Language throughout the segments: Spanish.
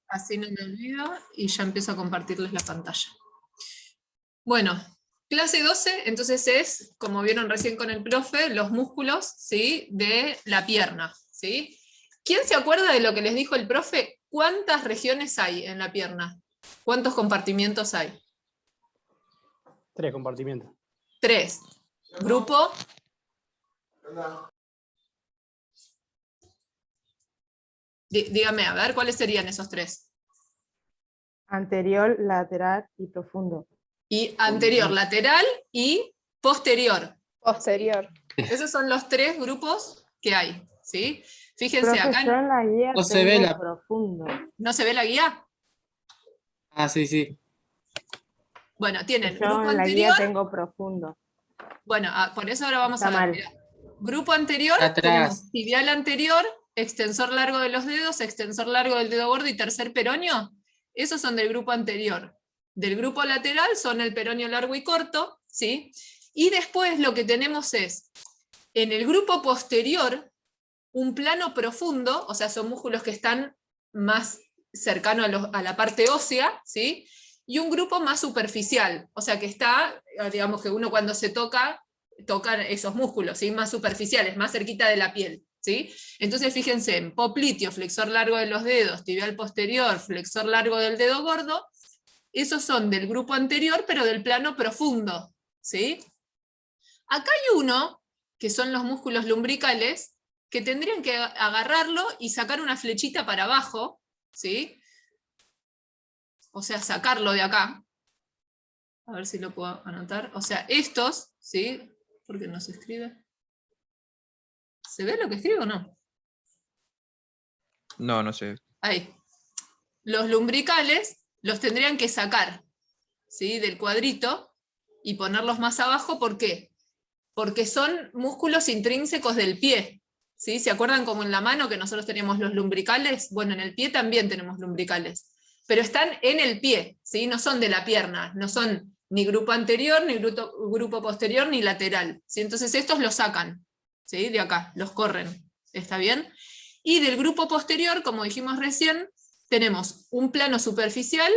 Así no me olvido y ya empiezo a compartirles la pantalla. Bueno, clase 12, entonces es, como vieron recién con el profe, los músculos, ¿sí?, de la pierna, ¿sí? ¿Quién se acuerda de lo que les dijo el profe? ¿Cuántas regiones hay en la pierna? ¿Cuántos compartimientos hay? 3 compartimientos. 3. Grupo. Dígame, a ver, ¿cuáles serían esos 3? Anterior, lateral y profundo. Y anterior, lateral y posterior. Posterior. Esos son los 3 grupos que hay, ¿sí? Fíjense Profe, acá. yo en la guía No se tengo ve la- profundo. ¿No se ve la guía? Ah, sí, sí. Bueno, tienen Yo grupo en la guía anterior. tengo profundo. Bueno, por eso ahora vamos Está a ver. mal. Mirá. Grupo anterior, Atrás. tenemos tibial anterior, extensor largo de los dedos, extensor largo del dedo gordo y tercer peroneo. Esos son del grupo anterior. Del grupo lateral son el peroneo largo y corto, ¿sí? Y después lo que tenemos es, en el grupo posterior, un plano profundo, o sea, son músculos que están más cercanos a la parte ósea, ¿sí? Y un grupo más superficial, o sea, que está, digamos que uno cuando se toca esos músculos, ¿sí?, más superficiales, más cerquita de la piel, ¿sí? Entonces fíjense, en popliteo, flexor largo de los dedos, tibial posterior, flexor largo del dedo gordo, esos son del grupo anterior, pero del plano profundo, ¿sí? Acá hay uno, que son los músculos lumbricales, que tendrían que agarrarlo y sacar una flechita para abajo, ¿sí? O sea, sacarlo de acá. A ver si lo puedo anotar. O sea, estos, ¿sí? ¿Por qué no se escribe? ¿Se ve lo que escribo o no? No, no sé. Ahí. Los lumbricales los tendrían que sacar, ¿sí?, del cuadrito y ponerlos más abajo. ¿Por qué? Porque son músculos intrínsecos del pie, ¿sí? ¿Se acuerdan como en la mano que nosotros teníamos los lumbricales? Bueno, en el pie también tenemos lumbricales, pero están en el pie, ¿sí? No son de la pierna, no son ni grupo anterior, ni grupo posterior, ni lateral, ¿sí? Entonces estos los sacan, ¿sí?, de acá, los corren, ¿está bien? Y del grupo posterior, como dijimos recién, tenemos un plano superficial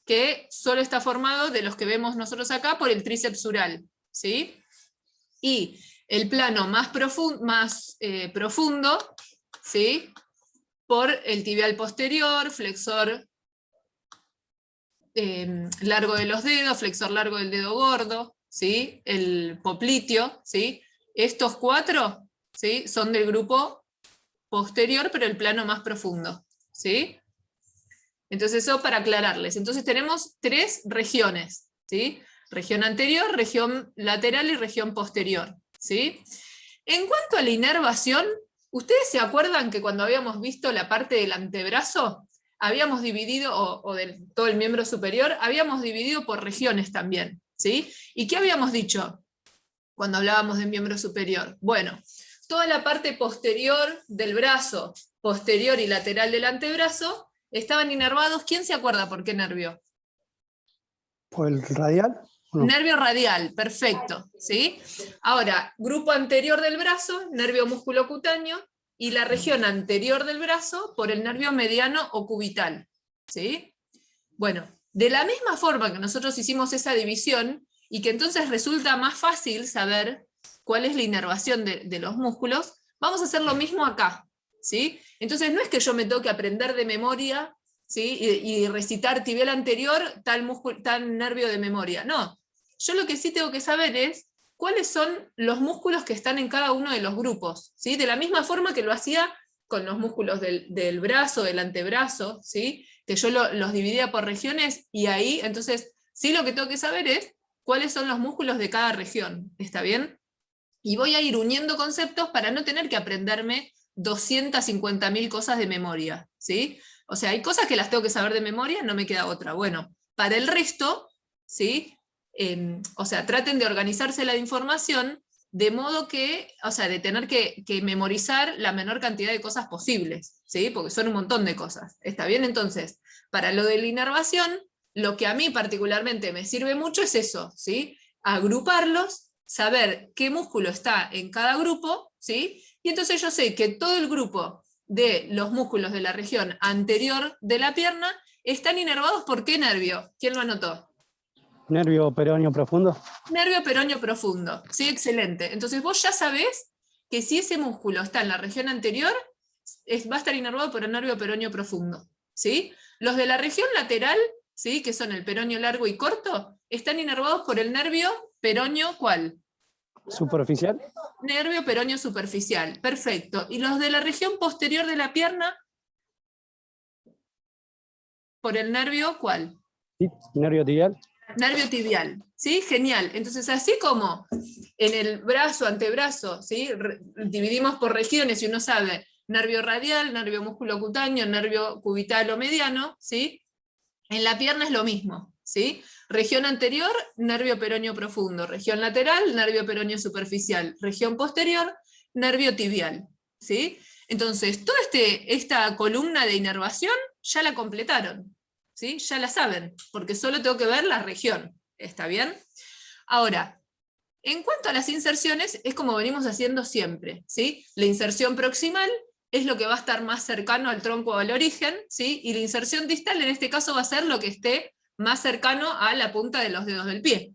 que solo está formado de los que vemos nosotros acá por el tríceps sural, ¿sí? Y el plano más profundo, ¿sí?, por el tibial posterior, flexor largo de los dedos, flexor largo del dedo gordo, ¿sí?, el popliteo, ¿sí? Estos 4, ¿sí?, son del grupo posterior, pero el plano más profundo, ¿sí? Entonces eso para aclararles. Entonces tenemos 3 regiones, ¿sí? Región anterior, región lateral y región posterior, ¿sí? En cuanto a la inervación, ¿ustedes se acuerdan que cuando habíamos visto la parte del antebrazo, habíamos dividido, o de todo el miembro superior, habíamos dividido por regiones también, ¿sí? ¿Y qué habíamos dicho cuando hablábamos del miembro superior? Bueno, toda la parte posterior del brazo, posterior y lateral del antebrazo, estaban inervados. ¿Quién se acuerda por qué nervio? ¿Por el radial? No. Nervio radial, perfecto, ¿sí? Ahora, grupo anterior del brazo, nervio músculo cutáneo, y la región anterior del brazo por el nervio mediano o cubital, ¿sí? Bueno, de la misma forma que nosotros hicimos esa división, y que entonces resulta más fácil saber cuál es la inervación de los músculos, vamos a hacer lo mismo acá, ¿sí? Entonces no es que yo me tengo que aprender de memoria, ¿sí?, y recitar tibial anterior, tal nervio de memoria, no. Yo lo que sí tengo que saber es cuáles son los músculos que están en cada uno de los grupos, ¿sí? De la misma forma que lo hacía con los músculos del brazo, del antebrazo, ¿sí?, que yo los dividía por regiones, y ahí, entonces, sí, lo que tengo que saber es cuáles son los músculos de cada región, ¿está bien? Y voy a ir uniendo conceptos para no tener que aprenderme 250.000 cosas de memoria, ¿sí? O sea, hay cosas que las tengo que saber de memoria, no me queda otra. Bueno, para el resto, ¿sí? O sea, traten de organizarse la información de modo que, o sea, de tener que memorizar la menor cantidad de cosas posibles, ¿sí? Porque son un montón de cosas, ¿está bien? Entonces, para lo de la inervación, lo que a mí particularmente me sirve mucho es eso, ¿sí? Agruparlos, saber qué músculo está en cada grupo, ¿sí? Y entonces yo sé que todo el grupo de los músculos de la región anterior de la pierna están inervados por ¿qué nervio? ¿Quién lo anotó? Nervio peroneo profundo. Nervio peroneo profundo. Sí, excelente. Entonces vos ya sabés que si ese músculo está en la región anterior, va a estar inervado por el nervio peroneo profundo. ¿Sí? Los de la región lateral, ¿sí? Que son el peroneo largo y corto, están inervados por el nervio peroneo, ¿cuál? Superficial. Nervio peroneo superficial. Perfecto. ¿Y los de la región posterior de la pierna? ¿Por el nervio cuál? Sí, nervio tibial. Nervio tibial, ¿sí? Genial. Entonces, así como en el brazo, antebrazo, ¿sí? Dividimos por regiones y uno sabe nervio radial, nervio músculo cutáneo, nervio cubital o mediano, ¿sí? En la pierna es lo mismo, ¿sí? Región anterior, nervio peroneo profundo. Región lateral, nervio peroneo superficial. Región posterior, nervio tibial, ¿sí? Entonces, toda esta columna de inervación ya la completaron, ¿sí? Ya la saben, porque solo tengo que ver la región, ¿está bien? Ahora, en cuanto a las inserciones, es como venimos haciendo siempre, ¿sí? La inserción proximal es lo que va a estar más cercano al tronco o al origen, ¿sí? Y la inserción distal en este caso va a ser lo que esté más cercano a la punta de los dedos del pie,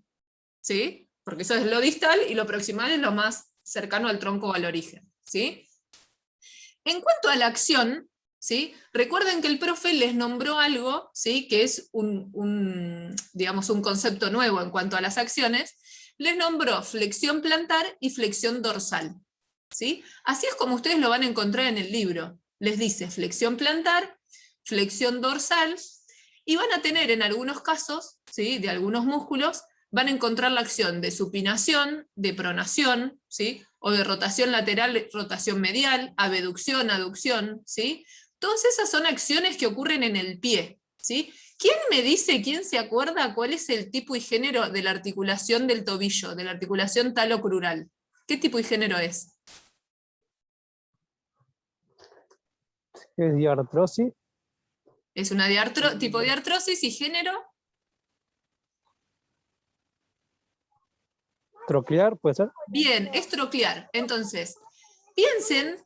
¿sí? Porque eso es lo distal y lo proximal es lo más cercano al tronco o al origen, ¿sí? En cuanto a la acción, ¿sí? Recuerden que el profe les nombró algo, ¿sí? Que es digamos, un concepto nuevo en cuanto a las acciones. Les nombró flexión plantar y flexión dorsal, ¿sí? Así es como ustedes lo van a encontrar en el libro. Les dice flexión plantar, flexión dorsal, y van a tener en algunos casos, ¿sí? De algunos músculos, van a encontrar la acción de supinación, de pronación, ¿sí? O de rotación lateral, rotación medial, abducción, aducción, ¿sí? Todas esas son acciones que ocurren en el pie, ¿sí? ¿Quién me dice, quién se acuerda cuál es el tipo y género de la articulación del tobillo, de la articulación talocrural? ¿Qué tipo y género es? Es diartrosis. Es una tipo de artrosis y género. Troclear, ¿puede ser? Bien, es troclear. Entonces, piensen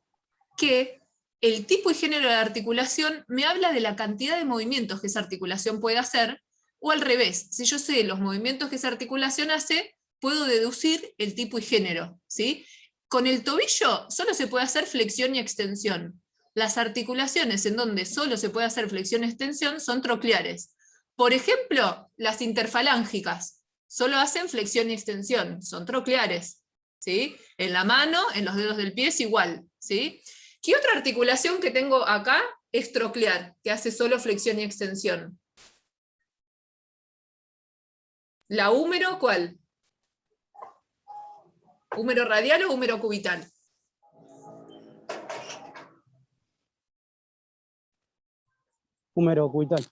que el tipo y género de articulación me habla de la cantidad de movimientos que esa articulación puede hacer, o al revés, si yo sé los movimientos que esa articulación hace, puedo deducir el tipo y género, ¿sí? Con el tobillo solo se puede hacer flexión y extensión. Las articulaciones en donde solo se puede hacer flexión y extensión son trocleares. Por ejemplo, las interfalángicas solo hacen flexión y extensión, son trocleares, ¿sí? En la mano, en los dedos del pie es igual, ¿sí? ¿Qué otra articulación que tengo acá es troclear, que hace solo flexión y extensión? ¿La húmero cuál? ¿Húmero radial o húmero cubital? Húmero cubital.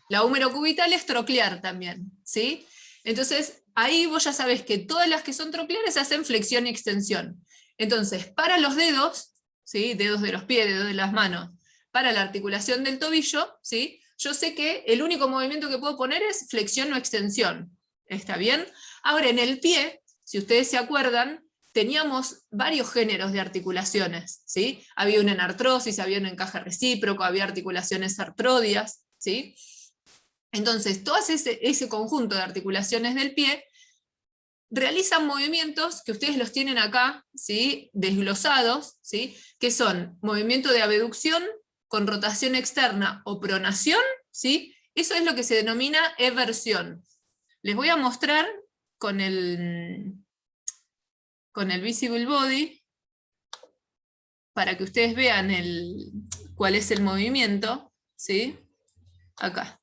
La húmero cubital es troclear también, ¿sí? Entonces, ahí vos ya sabés que todas las que son trocleares hacen flexión y extensión. Entonces, para los dedos, ¿sí? Dedos de los pies, dedos de las manos, para la articulación del tobillo, ¿sí? Yo sé que el único movimiento que puedo poner es flexión o extensión. ¿Está bien? Ahora, en el pie, si ustedes se acuerdan, teníamos varios géneros de articulaciones, ¿sí? Había una enartrosis, había un encaje recíproco, había articulaciones artrodias, ¿sí? Entonces, todo ese conjunto de articulaciones del pie realizan movimientos que ustedes los tienen acá, ¿sí? Desglosados, ¿sí? Que son movimiento de abducción con rotación externa o pronación, ¿sí? Eso es lo que se denomina eversión. Les voy a mostrar con el Visible Body, para que ustedes vean cuál es el movimiento, ¿sí? Acá.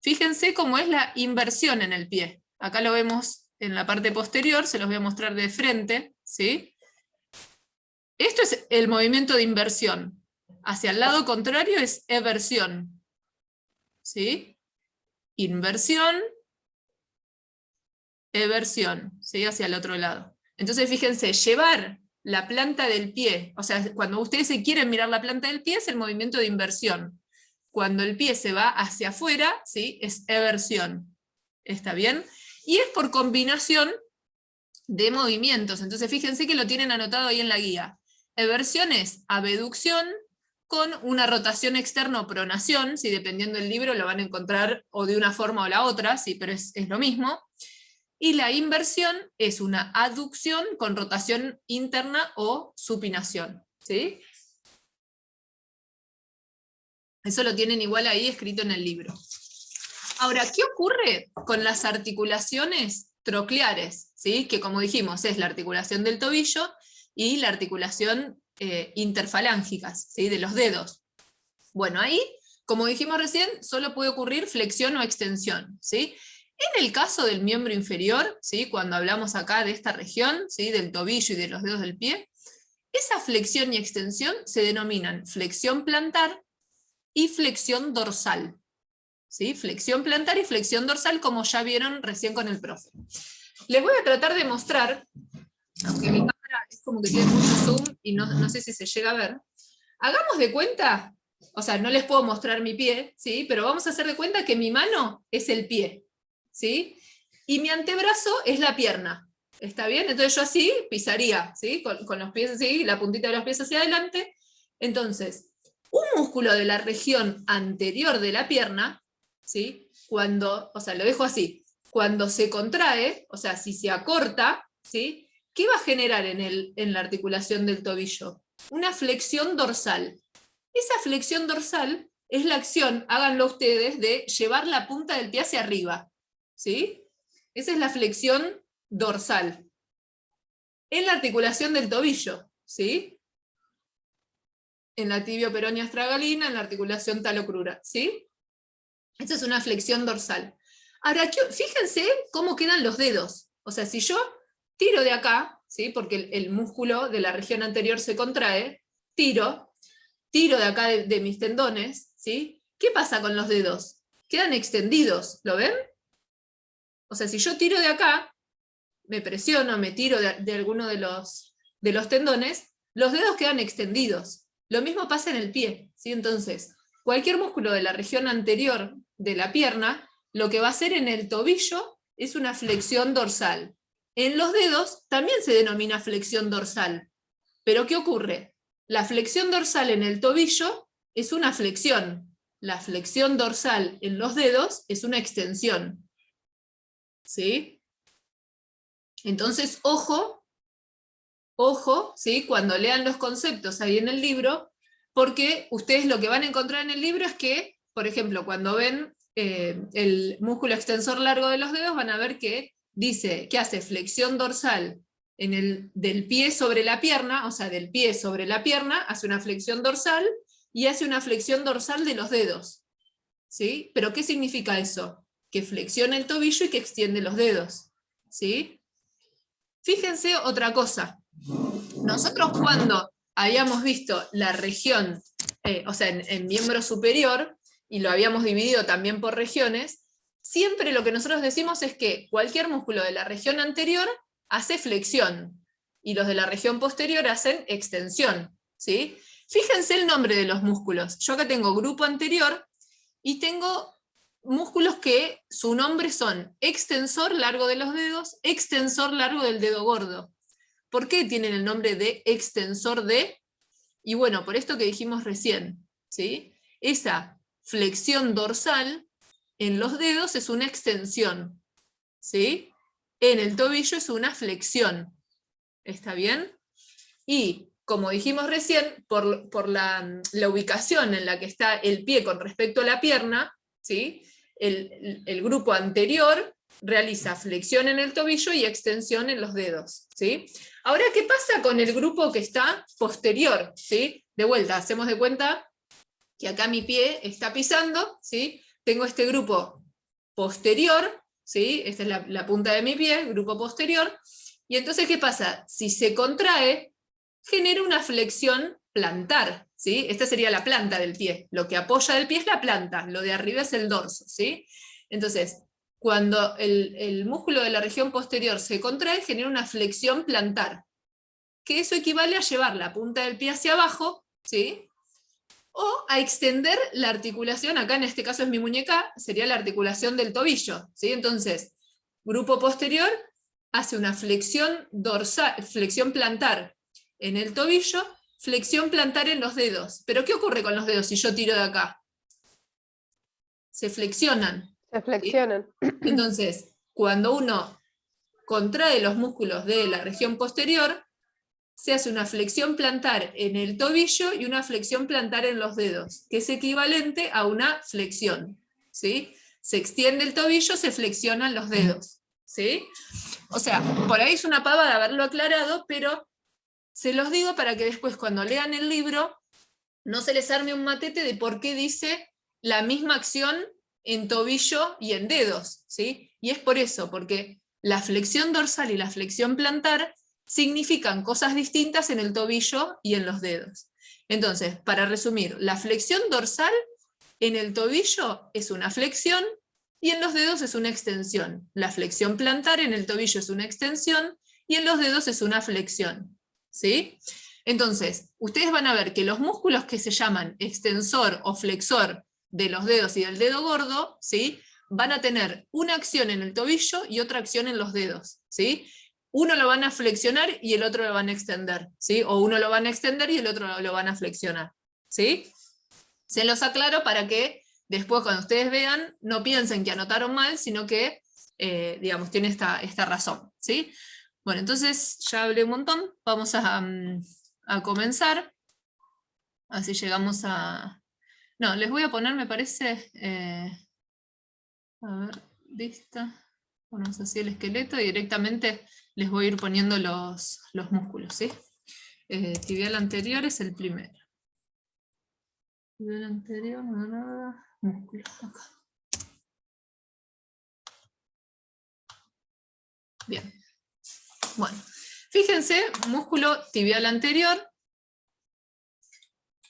Fíjense cómo es la inversión en el pie. Acá lo vemos en la parte posterior, se los voy a mostrar de frente, ¿sí? Esto es el movimiento de inversión. Hacia el lado contrario es eversión, ¿sí? Inversión, eversión, ¿sí? Hacia el otro lado. Entonces fíjense, llevar la planta del pie, o sea, cuando ustedes se quieren mirar la planta del pie es el movimiento de inversión. Cuando el pie se va hacia afuera, ¿sí? Es eversión. ¿Está bien? Y es por combinación de movimientos. Entonces fíjense que lo tienen anotado ahí en la guía. Eversión es abducción con una rotación externa o pronación, si dependiendo del libro lo van a encontrar o de una forma o la otra, sí, pero es lo mismo. Y la inversión es una aducción con rotación interna o supinación, ¿sí? Eso lo tienen igual ahí escrito en el libro. Ahora, ¿qué ocurre con las articulaciones trocleares? ¿Sí? Que como dijimos es la articulación del tobillo y la articulación interfalángicas, ¿sí? De los dedos. Bueno, ahí, como dijimos recién, solo puede ocurrir flexión o extensión, ¿sí? En el caso del miembro inferior, ¿sí? Cuando hablamos acá de esta región, ¿sí? Del tobillo y de los dedos del pie, esa flexión y extensión se denominan flexión plantar y flexión dorsal. ¿Sí? Flexión plantar y flexión dorsal, como ya vieron recién con el profe. Les voy a tratar de mostrar, aunque mi cámara es como que tiene mucho zoom y no sé si se llega a ver. Hagamos de cuenta, o sea, no les puedo mostrar mi pie, ¿sí? Pero vamos a hacer de cuenta que mi mano es el pie, ¿sí? Y mi antebrazo es la pierna. ¿Está bien? Entonces yo así pisaría, ¿sí? Con los pies así, la puntita de los pies hacia adelante. Entonces, un músculo de la región anterior de la pierna, ¿sí? Cuando, o sea, lo dejo así, cuando se contrae, o sea, si se acorta, ¿sí? ¿Qué va a generar en la articulación del tobillo? Una flexión dorsal. Esa flexión dorsal es la acción, háganlo ustedes, de llevar la punta del pie hacia arriba, ¿sí? Esa es la flexión dorsal. En la articulación del tobillo, ¿sí? En la tibio-peronia astragalina, en la articulación talocrura, ¿sí? Esa es una flexión dorsal. Ahora, fíjense cómo quedan los dedos. O sea, si yo tiro de acá, ¿sí? Porque el músculo de la región anterior se contrae, tiro de acá de mis tendones, ¿sí? ¿Qué pasa con los dedos? Quedan extendidos, ¿lo ven? O sea, si yo tiro de acá, me presiono, me tiro de alguno de los tendones, los dedos quedan extendidos. Lo mismo pasa en el pie, ¿sí? Entonces, cualquier músculo de la región anterior de la pierna, lo que va a hacer en el tobillo es una flexión dorsal. En los dedos también se denomina flexión dorsal. Pero ¿qué ocurre? La flexión dorsal en el tobillo es una flexión. La flexión dorsal en los dedos es una extensión. ¿Sí? Entonces, ojo, ¿sí? Cuando lean los conceptos ahí en el libro, porque ustedes lo que van a encontrar en el libro es que, por ejemplo, cuando ven el músculo extensor largo de los dedos, van a ver que dice que hace flexión dorsal del pie sobre la pierna, o sea, del pie sobre la pierna, hace una flexión dorsal, y hace una flexión dorsal de los dedos. ¿Sí? ¿Pero qué significa eso? Que flexiona el tobillo y que extiende los dedos. ¿Sí? Fíjense otra cosa. Nosotros cuando habíamos visto la región, o sea, en miembro superior, y lo habíamos dividido también por regiones, siempre lo que nosotros decimos es que cualquier músculo de la región anterior hace flexión, y los de la región posterior hacen extensión, ¿sí? Fíjense el nombre de los músculos. Yo acá tengo grupo anterior, y tengo músculos que su nombre son extensor largo de los dedos, extensor largo del dedo gordo. ¿Por qué tienen el nombre de extensor de? Y bueno, por esto que dijimos recién, ¿sí? Esa flexión dorsal en los dedos es una extensión, ¿sí? En el tobillo es una flexión. ¿Está bien? Y como dijimos recién, por la ubicación en la que está el pie con respecto a la pierna, ¿sí? El grupo anterior realiza flexión en el tobillo y extensión en los dedos, ¿sí? Ahora, ¿qué pasa con el grupo que está posterior? ¿Sí? De vuelta, hacemos de cuenta que acá mi pie está pisando, ¿sí? Tengo este grupo posterior, ¿sí? Esta es la punta de mi pie, grupo posterior, y entonces, ¿qué pasa? Si se contrae, genera una flexión plantar, ¿sí? Esta sería la planta del pie. Lo que apoya del pie es la planta, lo de arriba es el dorso, ¿sí? Entonces, cuando el músculo de la región posterior se contrae, genera una flexión plantar, que eso equivale a llevar la punta del pie hacia abajo, ¿sí? O a extender la articulación, acá en este caso es mi muñeca, sería la articulación del tobillo, ¿sí? Entonces, grupo posterior hace una flexión dorsal, flexión plantar en el tobillo, flexión plantar en los dedos. Pero ¿qué ocurre con los dedos si yo tiro de acá? Se flexionan. Se flexionan. Entonces, cuando uno contrae los músculos de la región posterior, se hace una flexión plantar en el tobillo y una flexión plantar en los dedos, que es equivalente a una flexión, ¿sí? Se extiende el tobillo, se flexionan los dedos, ¿sí? O sea, por ahí es una pavada haberlo aclarado, pero se los digo para que después cuando lean el libro no se les arme un matete de por qué dice la misma acción en tobillo y en dedos, ¿sí? Y es por eso, porque la flexión dorsal y la flexión plantar significan cosas distintas en el tobillo y en los dedos. Entonces, para resumir, la flexión dorsal en el tobillo es una flexión y en los dedos es una extensión. La flexión plantar en el tobillo es una extensión y en los dedos es una flexión, ¿sí? Entonces, ustedes van a ver que los músculos que se llaman extensor o flexor de los dedos y del dedo gordo, ¿sí?, van a tener una acción en el tobillo y otra acción en los dedos, ¿sí? Uno lo van a flexionar y el otro lo van a extender, ¿sí? O uno lo van a extender y el otro lo van a flexionar, ¿sí? Se los aclaro para que después cuando ustedes vean no piensen que anotaron mal, sino que, digamos, tiene esta razón, ¿sí? Bueno, entonces ya hablé un montón, vamos a comenzar, así llegamos a... No, les voy a poner, me parece... a ver, vista. Ponemos así el esqueleto y directamente les voy a ir poniendo los músculos, ¿sí? Tibial anterior es el primero. Tibial anterior, músculo, acá. Bien. Bueno, fíjense, músculo tibial anterior.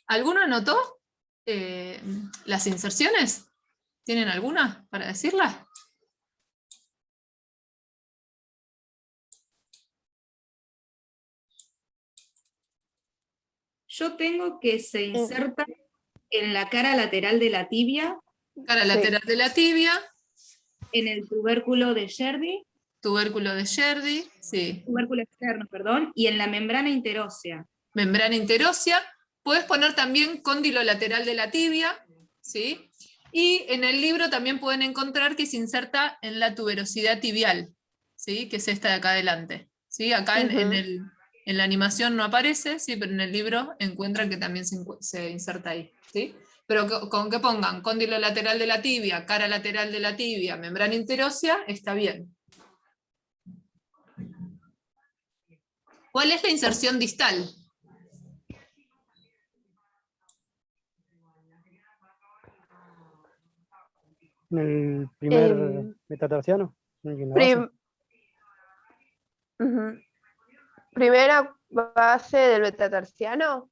¿Alguno anotó las inserciones? ¿Tienen alguna para decirlas? Yo tengo que se inserta en la cara lateral de la tibia, Cara lateral de la tibia, en el tubérculo de Sherdy, tubérculo de Sherdy, sí. tubérculo externo, perdón, y en la membrana interósea. Membrana interósea. Puedes poner también cóndilo lateral de la tibia, ¿sí? Y en el libro también pueden encontrar que se inserta en la tuberosidad tibial, ¿sí? Que es esta de acá adelante, ¿sí? Acá en la animación no aparece, ¿sí? Pero en el libro encuentran que también se inserta ahí, ¿sí? Pero con que pongan cóndilo lateral de la tibia, cara lateral de la tibia, membrana interósea, está bien. ¿Cuál es la inserción distal? En el primer metatarsiano. En la base. Primera base del metatarsiano.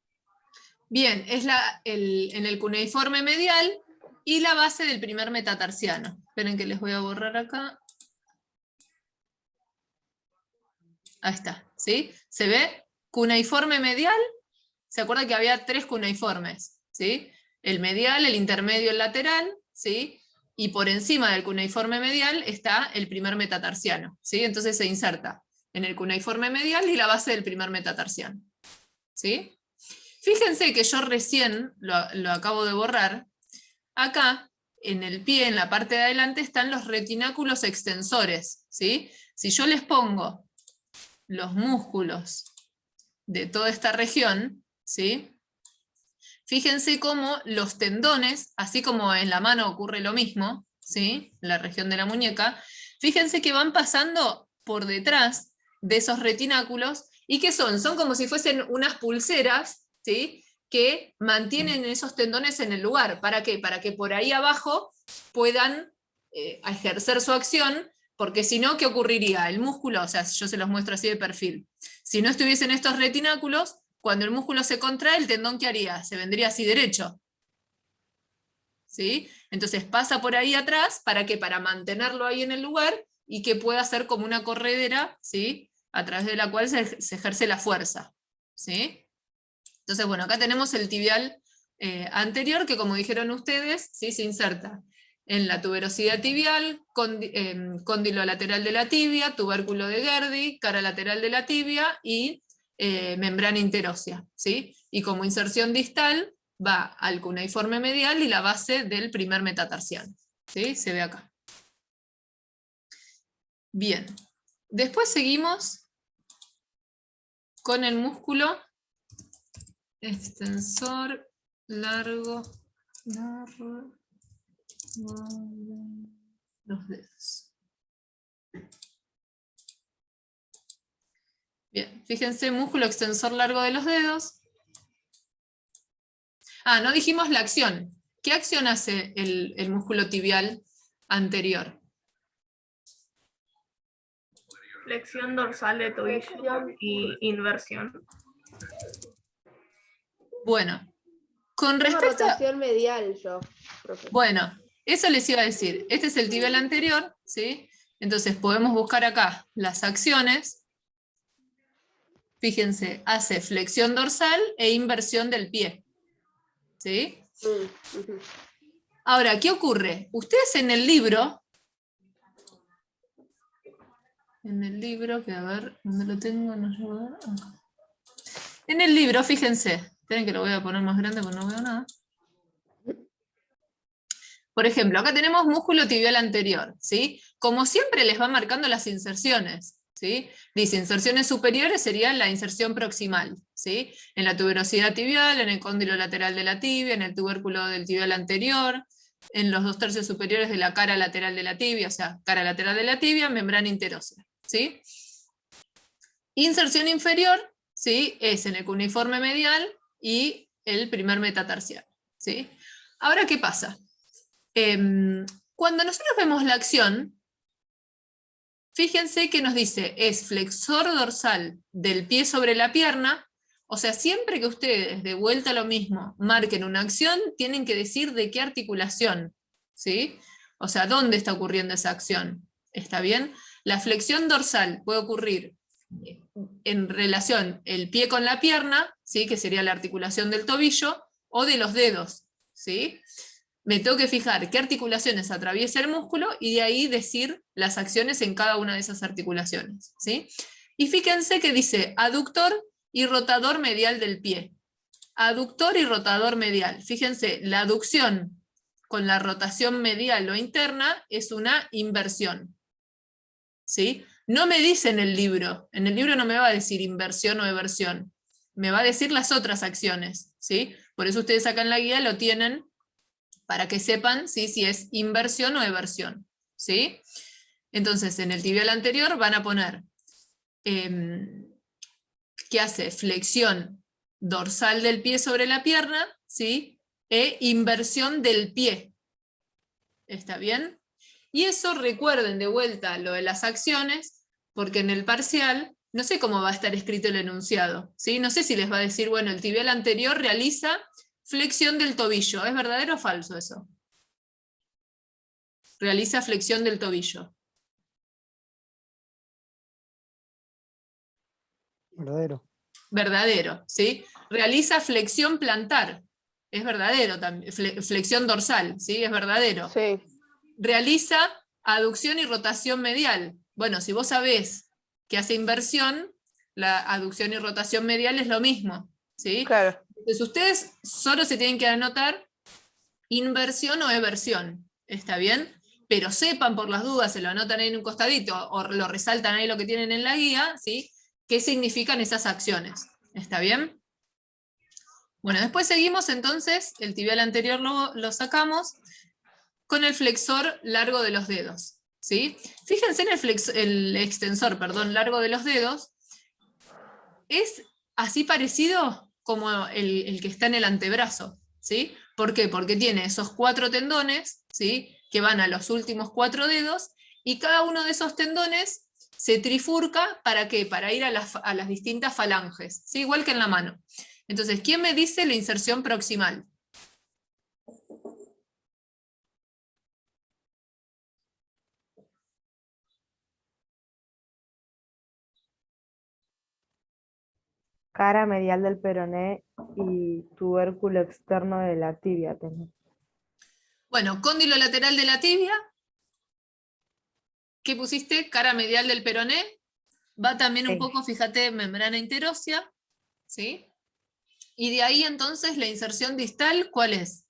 Bien, es en el cuneiforme medial y la base del primer metatarsiano. Esperen que les voy a borrar acá. Ahí está, ¿sí? ¿Se ve? Cuneiforme medial. ¿Se acuerdan que había 3 cuneiformes? ¿Sí? El medial, el intermedio, el lateral, ¿sí? Y por encima del cuneiforme medial está el primer metatarsiano, ¿sí? Entonces se inserta en el cuneiforme medial y la base del primer metatarsiano, ¿sí? Fíjense que yo recién lo acabo de borrar. Acá, en el pie, en la parte de adelante, están los retináculos extensores, ¿sí? Si yo les pongo los músculos de toda esta región, ¿sí? Fíjense cómo los tendones, así como en la mano ocurre lo mismo, ¿sí? En la región de la muñeca, fíjense que van pasando por detrás de esos retináculos, ¿y qué son? Son como si fuesen unas pulseras, ¿sí? Que mantienen esos tendones en el lugar. ¿Para qué? Para que por ahí abajo puedan ejercer su acción, porque si no, ¿qué ocurriría? El músculo, o sea, yo se los muestro así de perfil. Si no estuviesen estos retináculos, cuando el músculo se contrae, el tendón, ¿qué haría? Se vendría así derecho, ¿sí? Entonces pasa por ahí atrás, ¿para qué? Para mantenerlo ahí en el lugar y que pueda ser como una corredera, ¿sí? A través de la cual se ejerce la fuerza, ¿sí? Entonces, bueno, acá tenemos el tibial anterior, que como dijeron ustedes, ¿sí? Se inserta en la tuberosidad tibial, cóndilo lateral de la tibia, tubérculo de Gerdy, cara lateral de la tibia y membrana interósea, ¿sí? Y como inserción distal va al cuneiforme medial y la base del primer metatarsiano, ¿sí? Se ve acá. Bien, después seguimos con el músculo extensor largo los dedos. Bien, fíjense, músculo extensor largo de los dedos. Ah, no dijimos la acción. ¿Qué acción hace el músculo tibial anterior? Flexión dorsal de tobillo y inversión. Bueno, con Tengo respecto a... rotación medial yo, profe. Bueno, eso les iba a decir. Este es el tibial anterior, ¿sí? Entonces podemos buscar acá las acciones. Fíjense, hace flexión dorsal e inversión del pie, ¿sí? Ujú. Ahora, ¿qué ocurre? Ustedes en el libro, que a ver, ¿dónde lo tengo? No llego a ver. Acá. En el libro, fíjense, esperen que lo voy a poner más grande porque no veo nada. Por ejemplo, acá tenemos músculo tibial anterior, ¿sí? Como siempre les va marcando las inserciones, ¿sí? Dice, inserciones superiores sería la inserción proximal, ¿sí? En la tuberosidad tibial, en el cóndilo lateral de la tibia, en el tubérculo del tibial anterior, en los 2/3 superiores de la cara lateral de la tibia, o sea, cara lateral de la tibia, membrana interósea, ¿sí? Inserción inferior, ¿sí? Es en el cuneiforme medial y el primer metatarsiano, ¿sí? Ahora, ¿qué pasa? Cuando nosotros vemos la acción, fíjense que nos dice, es flexor dorsal del pie sobre la pierna, o sea, siempre que ustedes, de vuelta a lo mismo, marquen una acción, tienen que decir de qué articulación, ¿sí? O sea, ¿dónde está ocurriendo esa acción? ¿Está bien? La flexión dorsal puede ocurrir en relación el pie con la pierna, ¿sí? Que sería la articulación del tobillo, o de los dedos, ¿sí? Me tengo que fijar qué articulaciones atraviesa el músculo y de ahí decir las acciones en cada una de esas articulaciones, ¿sí? Y fíjense que dice aductor y rotador medial del pie. Aductor y rotador medial. Fíjense, la aducción con la rotación medial o interna es una inversión, ¿sí? No me dice en el libro no me va a decir inversión o eversión, me va a decir las otras acciones, ¿sí? Por eso ustedes acá en la guía lo tienen para que sepan, ¿sí? Si es inversión o eversión, ¿sí? Entonces, en el tibial anterior van a poner que hace flexión dorsal del pie sobre la pierna, ¿sí? E inversión del pie. ¿Está bien? Y eso recuerden de vuelta lo de las acciones, porque en el parcial, no sé cómo va a estar escrito el enunciado, ¿sí? No sé si les va a decir, bueno, el tibial anterior realiza flexión del tobillo. ¿Es verdadero o falso eso? Realiza flexión del tobillo. Verdadero. Verdadero, ¿sí? Realiza flexión plantar. Es verdadero también. Flexión dorsal, ¿sí? Es verdadero. Sí. Realiza aducción y rotación medial. Bueno, si vos sabés que hace inversión, la aducción y rotación medial es lo mismo, ¿sí? Claro. Entonces ustedes solo se tienen que anotar inversión o eversión, ¿está bien? Pero sepan por las dudas, se lo anotan ahí en un costadito o lo resaltan ahí lo que tienen en la guía, ¿sí? ¿Qué significan esas acciones? ¿Está bien? Bueno, después seguimos entonces, el tibial anterior lo sacamos, con el flexor largo de los dedos, ¿sí? Fíjense en el extensor, perdón, largo de los dedos, es así parecido como el que está en el antebrazo, ¿sí? ¿Por qué? Porque tiene esos 4 tendones, ¿sí? Que van a los últimos 4 dedos, y cada uno de esos tendones se trifurca, ¿para qué? Para ir a las distintas falanges, ¿sí? Igual que en la mano. Entonces, ¿quién me dice la inserción proximal? Cara medial del peroné y tubérculo externo de la tibia. Bueno, cóndilo lateral de la tibia. ¿Qué pusiste? Cara medial del peroné. Va también un Sí. poco, fíjate, membrana interósea, ¿sí? Y de ahí entonces la inserción distal, ¿cuál es?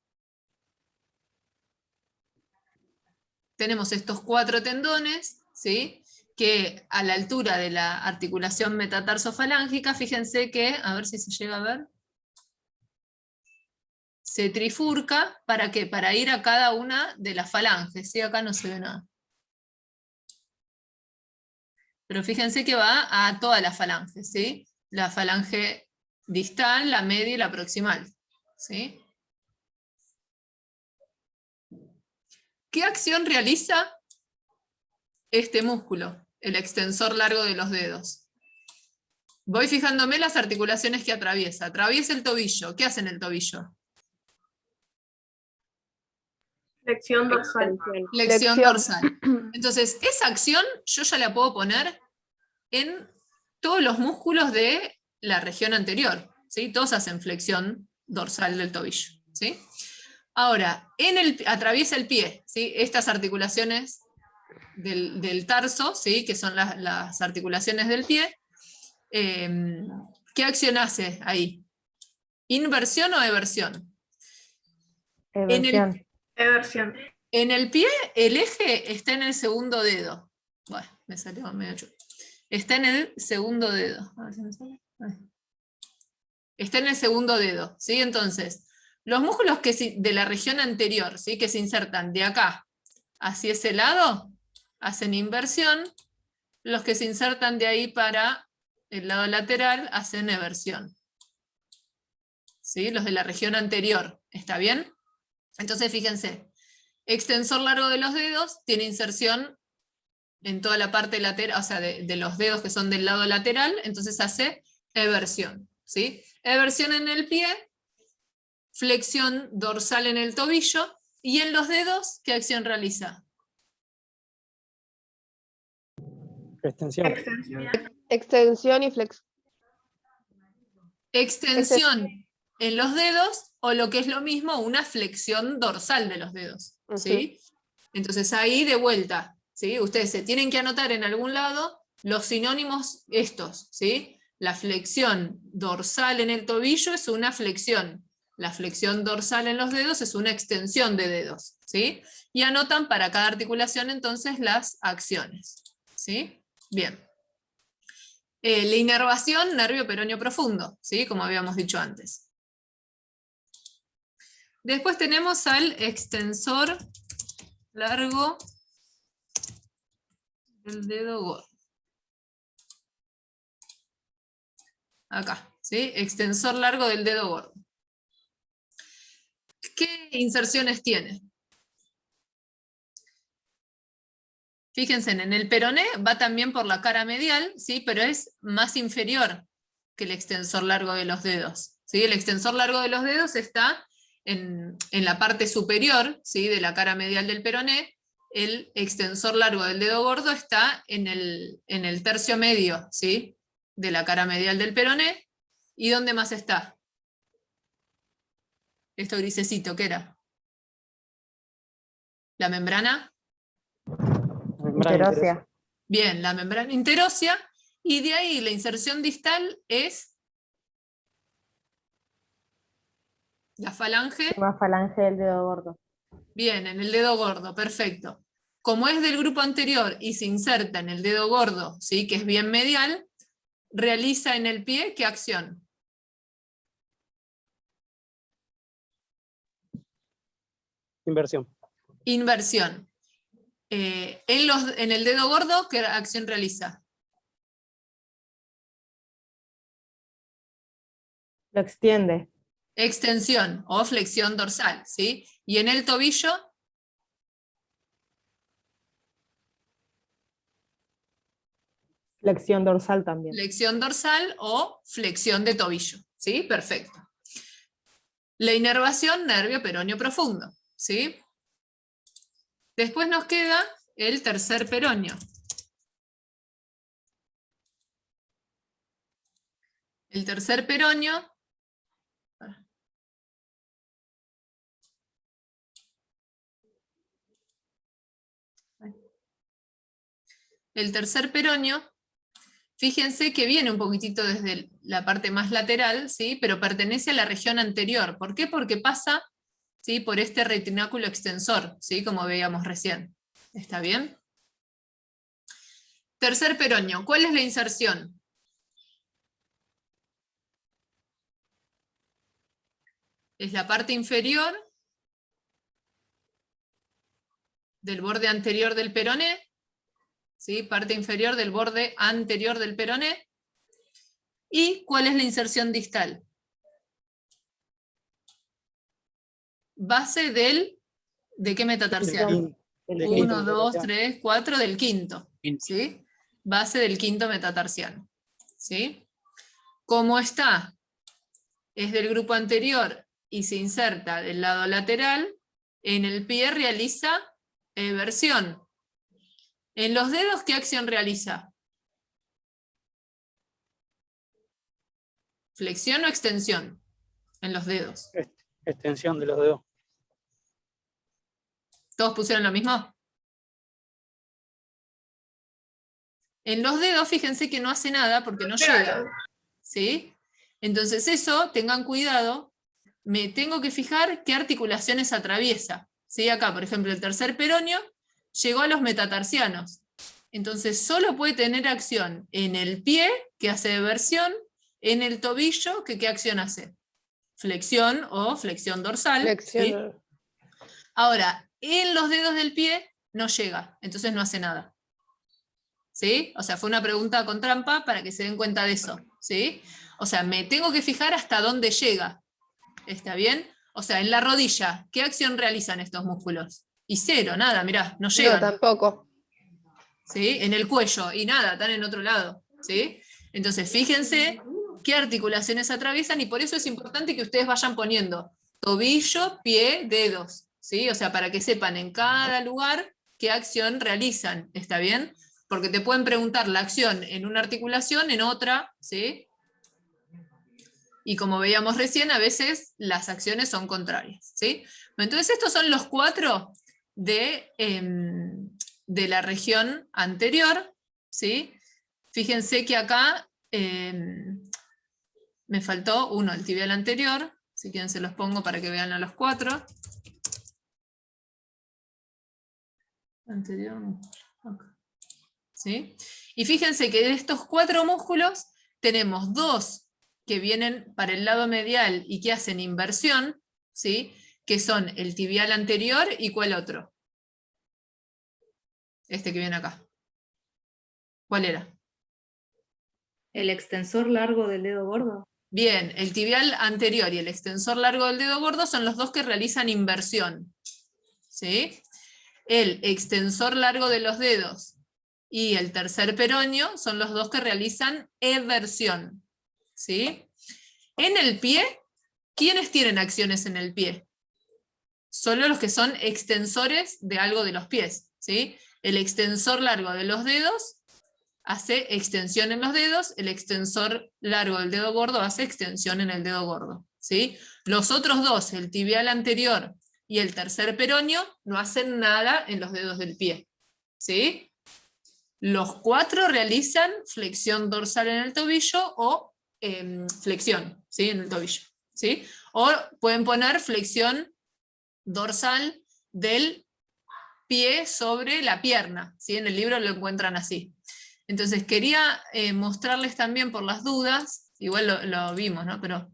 Tenemos estos 4 tendones, ¿sí? Que a la altura de la articulación metatarso-falángica, fíjense que, a ver si se llega a ver, se trifurca, ¿para qué? Para ir a cada una de las falanges, ¿sí? Acá no se ve nada. Pero fíjense que va a todas las falanges, ¿sí? La falange distal, la media y la proximal, ¿sí? ¿Qué acción realiza este músculo, el extensor largo de los dedos? Voy fijándome las articulaciones que atraviesa. Atraviesa el tobillo. ¿Qué hace en el tobillo? Flexión dorsal. Flexión dorsal. Entonces, esa acción yo ya la puedo poner en todos los músculos de la región anterior, ¿sí? Todos hacen flexión dorsal del tobillo, ¿sí? Ahora, atraviesa el pie, ¿sí? Estas articulaciones del tarso, ¿sí? Que son las articulaciones del pie. ¿Qué acción hace ahí? ¿Inversión o eversión? Eversión. Eversión. En el pie, el eje está en el segundo dedo. Bueno, me salió medio chulo. Está en el segundo dedo. A ver si me sale. Ahí. Está en el segundo dedo, ¿sí? Entonces, los músculos de la región anterior, ¿sí? Que se insertan de acá hacia ese lado, hacen inversión. Los que se insertan de ahí para el lado lateral hacen eversión. ¿Sí? Los de la región anterior, ¿está bien? Entonces, fíjense, extensor largo de los dedos tiene inserción en toda la parte lateral, o sea, de los dedos que son del lado lateral, entonces hace eversión, ¿sí? Eversión en el pie, flexión dorsal en el tobillo, y en los dedos, ¿qué acción realiza? Extensión. Extensión y flexión. Extensión en los dedos, o lo que es lo mismo, una flexión dorsal de los dedos, ¿sí? Entonces ahí de vuelta, ¿sí? Ustedes se tienen que anotar en algún lado los sinónimos estos, ¿sí? La flexión dorsal en el tobillo es una flexión. La flexión dorsal en los dedos es una extensión de dedos, ¿sí? Y anotan para cada articulación entonces las acciones, ¿sí? Bien. La inervación, nervio peroneo profundo, ¿sí? Como habíamos dicho antes. Después tenemos al extensor largo del dedo gordo. Acá, ¿sí? Extensor largo del dedo gordo. ¿Qué inserciones tiene? Fíjense, en el peroné va también por la cara medial, ¿sí? Pero es más inferior que el extensor largo de los dedos, ¿sí? El extensor largo de los dedos está en la parte superior, ¿sí? De la cara medial del peroné. El extensor largo del dedo gordo está en el tercio medio, ¿sí? De la cara medial del peroné. ¿Y dónde más está? Esto grisecito, ¿qué era? ¿La membrana? Membrana Interósea. Bien, la membrana interósea, y de ahí la inserción distal es la falange. Última falange del dedo gordo. Bien, en el dedo gordo, perfecto. Como es del grupo anterior y se inserta en el dedo gordo, ¿sí? Que es bien medial, realiza en el pie, ¿qué acción? Inversión. Inversión. En el dedo gordo, ¿qué acción realiza? Lo extiende. Extensión o flexión dorsal, ¿sí? Y en el tobillo, Flexión dorsal también. flexión dorsal o flexión de tobillo, ¿sí? Perfecto. La inervación, nervio peroneo profundo, ¿sí? Después nos queda el tercer peroneo. El tercer peroneo fíjense que viene un poquitito desde la parte más lateral, ¿sí? Pero pertenece a la región anterior. ¿Por qué? Porque pasa, ¿sí? Por este retináculo extensor, ¿sí? Como veíamos recién. ¿Está bien? Tercer peroneo, ¿cuál es la inserción? Es la parte inferior del borde anterior del peroné, ¿sí? Parte inferior del borde anterior del peroné. ¿Y cuál es la inserción distal? Base ¿de qué metatarsiano? El quinto 1, 2, metatarsiano. 3, 4 del quinto. Quinto. ¿Sí? Base del quinto metatarsiano. ¿Sí? ¿Cómo está? Es del grupo anterior y se inserta del lado lateral. En el pie realiza eversión. ¿En los dedos qué acción realiza? ¿Flexión o extensión? En los dedos. Extensión de los dedos. ¿Todos pusieron lo mismo? En los dedos, fíjense que no hace nada porque no llega. ¿Sí? Entonces eso, tengan cuidado, me tengo que fijar qué articulaciones atraviesa. ¿Sí? Acá, por ejemplo, el tercer peroneo llegó a los metatarsianos. Entonces solo puede tener acción en el pie, que hace eversión, en el tobillo, que ¿qué acción hace? Flexión o flexión dorsal. Flexión. ¿sí? Ahora, en los dedos del pie no llega, entonces no hace nada. ¿Sí? O sea, fue una pregunta con trampa para que se den cuenta de eso. ¿Sí? O sea, me tengo que fijar hasta dónde llega. ¿Está bien? O sea, en la rodilla, ¿qué acción realizan estos músculos? Y cero, nada, mirá, no No, llegan. tampoco. ¿Sí? En el cuello, y nada, están en otro lado. ¿Sí? Entonces, fíjense qué articulaciones atraviesan, y por eso es importante que ustedes vayan poniendo tobillo, pie, dedos. ¿Sí? O sea, para que sepan en cada lugar qué acción realizan. ¿Está bien? Porque te pueden preguntar la acción en una articulación, en otra, ¿sí? Y como veíamos recién, a veces las acciones son contrarias, ¿sí? Entonces estos son los 4 de la región anterior, ¿sí? Fíjense que acá me faltó uno, el tibial anterior, si quieren se los pongo para que vean a los 4. Anterior, acá. ¿Sí? Y fíjense que de estos 4 músculos tenemos 2 que vienen para el lado medial y que hacen inversión, ¿sí? Que son el tibial anterior y ¿cuál otro? Este que viene acá. ¿Cuál era? El extensor largo del dedo gordo. Bien, el tibial anterior y el extensor largo del dedo gordo son los 2 que realizan inversión, ¿sí? El extensor largo de los dedos y el tercer peroneo son los 2 que realizan eversión. ¿Sí? En el pie, ¿quiénes tienen acciones en el pie? Solo los que son extensores de algo de los pies. ¿Sí? El extensor largo de los dedos hace extensión en los dedos, el extensor largo del dedo gordo hace extensión en el dedo gordo. ¿Sí? Los otros 2, el tibial anterior y el tercer peroneo, no hacen nada en los dedos del pie. ¿Sí? Los 4 realizan flexión dorsal en el tobillo o flexión, ¿sí? En el tobillo. ¿Sí? O pueden poner flexión dorsal del pie sobre la pierna. ¿Sí? En el libro lo encuentran así. Entonces quería mostrarles también por las dudas, igual lo vimos, ¿no? Pero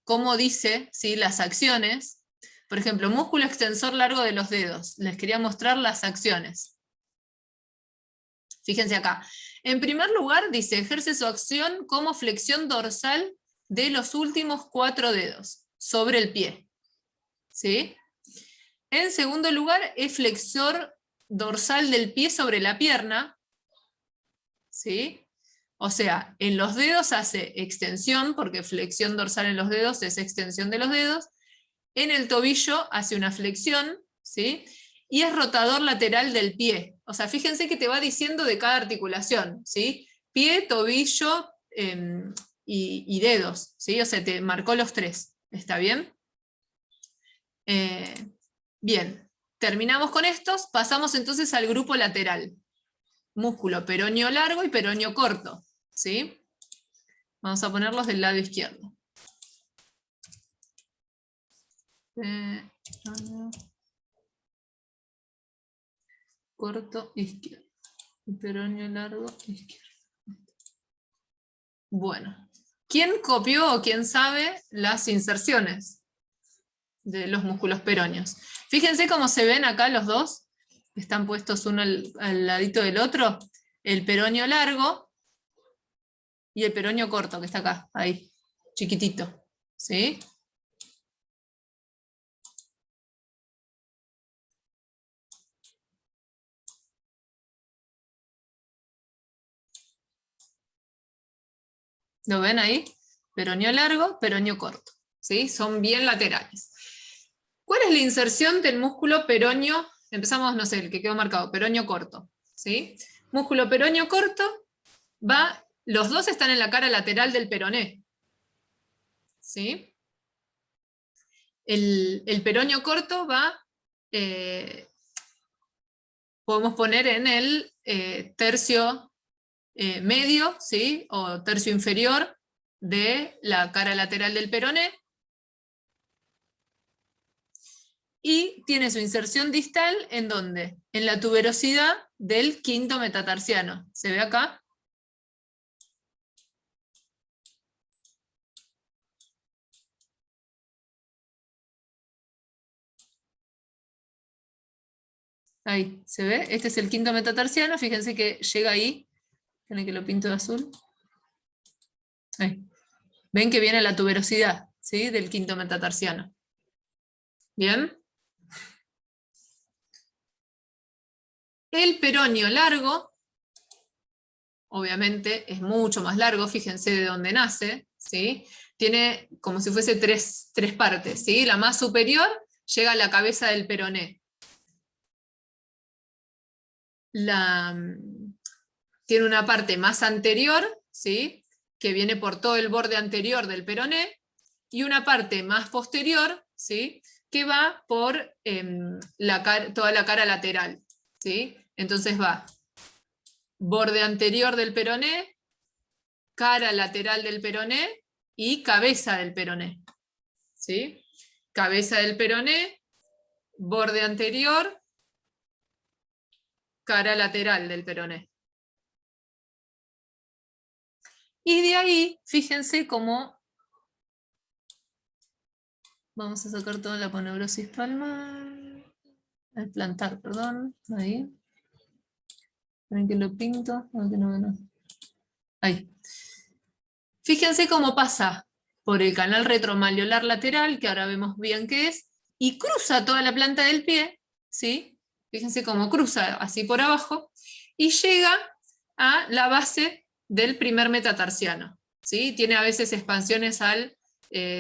cómo dice, ¿sí? Las acciones. Por ejemplo, músculo extensor largo de los dedos. Les quería mostrar las acciones. Fíjense acá. En primer lugar, dice, ejerce su acción como flexión dorsal de los últimos 4 dedos sobre el pie. ¿Sí? En segundo lugar, es flexor dorsal del pie sobre la pierna. ¿Sí? O sea, en los dedos hace extensión, porque flexión dorsal en los dedos es extensión de los dedos. En el tobillo hace una flexión, ¿sí? Y es rotador lateral del pie. O sea, fíjense que te va diciendo de cada articulación, ¿sí? Pie, tobillo y dedos, ¿sí? O sea, te marcó los 3, ¿está bien? Bien, terminamos con estos, pasamos entonces al grupo lateral. músculo peroneo largo y peroneo corto, ¿sí? Vamos a ponerlos del lado izquierdo. Peroneo corto izquierdo. Y peroneo largo izquierdo. Bueno, ¿quién copió o quién sabe las inserciones de los músculos peroneos? Fíjense cómo se ven acá los dos, están puestos uno al ladito del otro, el peroneo largo y el peroneo corto, que está acá, ahí, chiquitito, ¿sí? ¿Lo ven ahí? Peroneo largo, peroneo corto, ¿sí? Son bien laterales. ¿Cuál es la inserción del músculo peroneo? Empezamos, no sé, el que quedó marcado, peroneo corto, ¿sí? Músculo peroneo corto va, los dos están en la cara lateral del peroné, ¿sí? El peroneo corto va, podemos poner en el tercio medio, ¿sí? O tercio inferior de la cara lateral del peroné, y tiene su inserción distal ¿en dónde? En la tuberosidad del quinto metatarsiano. ¿Se ve acá? Ahí, ¿se ve? Este es el quinto metatarsiano, fíjense que llega ahí. Tienen que lo pinto de azul. Ahí. Ven que viene la tuberosidad, ¿sí? Del quinto metatarsiano. ¿Bien? El peroneo largo, obviamente es mucho más largo, fíjense de dónde nace, ¿sí? Tiene como si fuese tres partes, ¿sí? La más superior llega a la cabeza del peroné. Tiene una parte más anterior, ¿sí? Que viene por todo el borde anterior del peroné, y una parte más posterior, ¿sí? Que va por toda la cara lateral, ¿sí? Entonces va borde anterior del peroné, cara lateral del peroné y cabeza del peroné, ¿sí? Cabeza del peroné, borde anterior, cara lateral del peroné. Y de ahí, fíjense cómo vamos a sacar toda la aponeurosis palmar, el plantar, perdón, ahí. Ven que lo pinto, no. Ahí. Fíjense cómo pasa por el canal retromalleolar lateral, que ahora vemos bien qué es, y cruza toda la planta del pie, ¿sí? Fíjense cómo cruza así por abajo, y llega a la base del primer metatarsiano, ¿sí? Tiene a veces expansiones al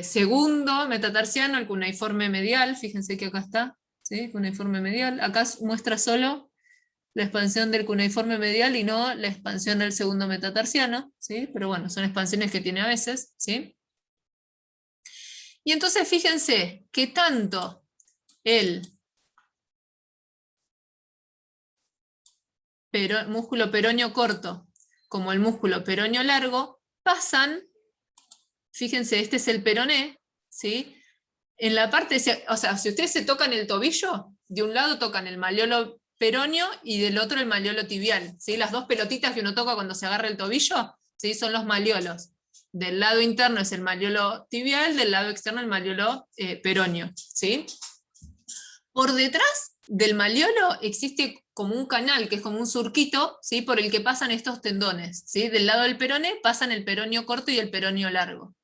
segundo metatarsiano, el cuneiforme medial, fíjense que acá está, ¿sí? Cuneiforme medial, acá muestra solo la expansión del cuneiforme medial y no la expansión del segundo metatarsiano, ¿sí? Pero bueno, son expansiones que tiene a veces, ¿sí? Y entonces fíjense que tanto el músculo peroneo corto como el músculo peroneo largo pasan, fíjense, este es el peroné, ¿sí? En la parte, o sea, si ustedes se tocan el tobillo, de un lado tocan el malleolo peroneo y del otro el malleolo tibial, ¿sí? Las dos pelotitas que uno toca cuando se agarra el tobillo, ¿sí? Son los malleolos. Del lado interno es el malleolo tibial, del lado externo el malleolo peroneo, ¿sí? Por detrás del malleolo existe como un canal, que es como un surquito, ¿sí? Por el que pasan estos tendones, ¿sí? Del lado del peroné pasan el peroneo corto y el peroneo largo.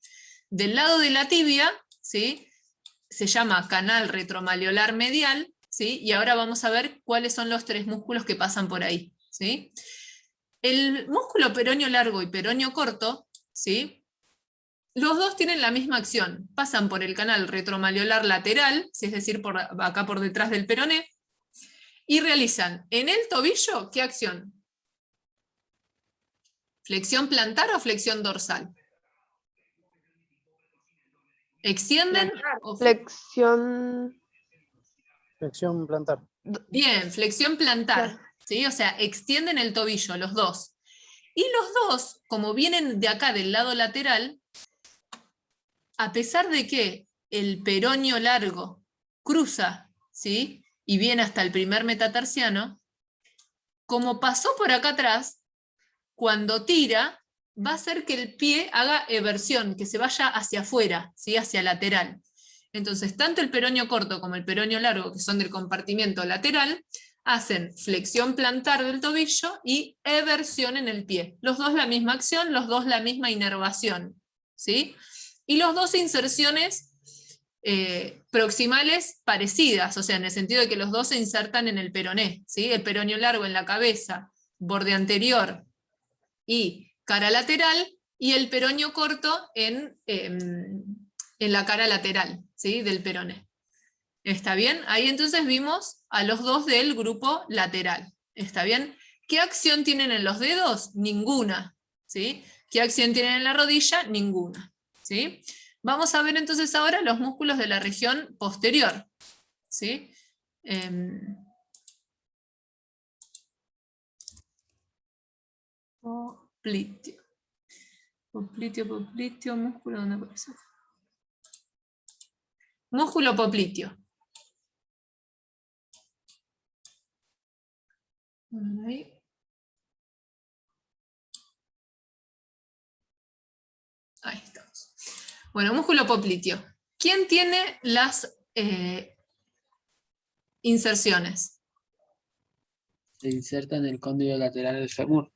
Del lado de la tibia, ¿sí? Se llama canal retromalleolar medial, ¿sí? Y ahora vamos a ver cuáles son los tres músculos que pasan por ahí, ¿sí? El músculo peroneo largo y peroneo corto, ¿sí? Los dos tienen la misma acción, pasan por el canal retromalleolar lateral, ¿sí? Es decir, acá por detrás del peroné, y realizan en el tobillo, ¿qué acción? ¿Flexión plantar o flexión dorsal? ¿Extienden? Flexión. Flexión plantar. Bien, flexión plantar. ¿sí? O sea, extienden el tobillo, los dos. Y los dos, como vienen de acá del lado lateral, a pesar de que el peroneo largo cruza, ¿sí? Y viene hasta el primer metatarsiano, como pasó por acá atrás, cuando tira, va a hacer que el pie haga eversión, que se vaya hacia afuera, ¿sí? Hacia lateral. Entonces, tanto el peroneo corto como el peroneo largo, que son del compartimento lateral, hacen flexión plantar del tobillo y eversión en el pie. Los dos la misma acción, los dos la misma inervación, ¿sí? Y los dos inserciones proximales parecidas, o sea, en el sentido de que los dos se insertan en el peroné, ¿sí? El peroneo largo en la cabeza, borde anterior y cara lateral, y el peroneo corto en la cara lateral, ¿sí? Del peroné. ¿Está bien? Ahí entonces vimos a los dos del grupo lateral. ¿Está bien? ¿Qué acción tienen en los dedos? Ninguna. ¿Sí? ¿Qué acción tienen en la rodilla? Ninguna. ¿Sí? Vamos a ver entonces ahora los músculos de la región posterior. ¿Sí? Popliteo. Popliteo, músculo, ¿dónde aparece? Músculo popliteo. Ahí. Ahí estamos. Bueno, músculo popliteo. ¿Quién tiene las inserciones? Se inserta en el cóndilo lateral del fémur.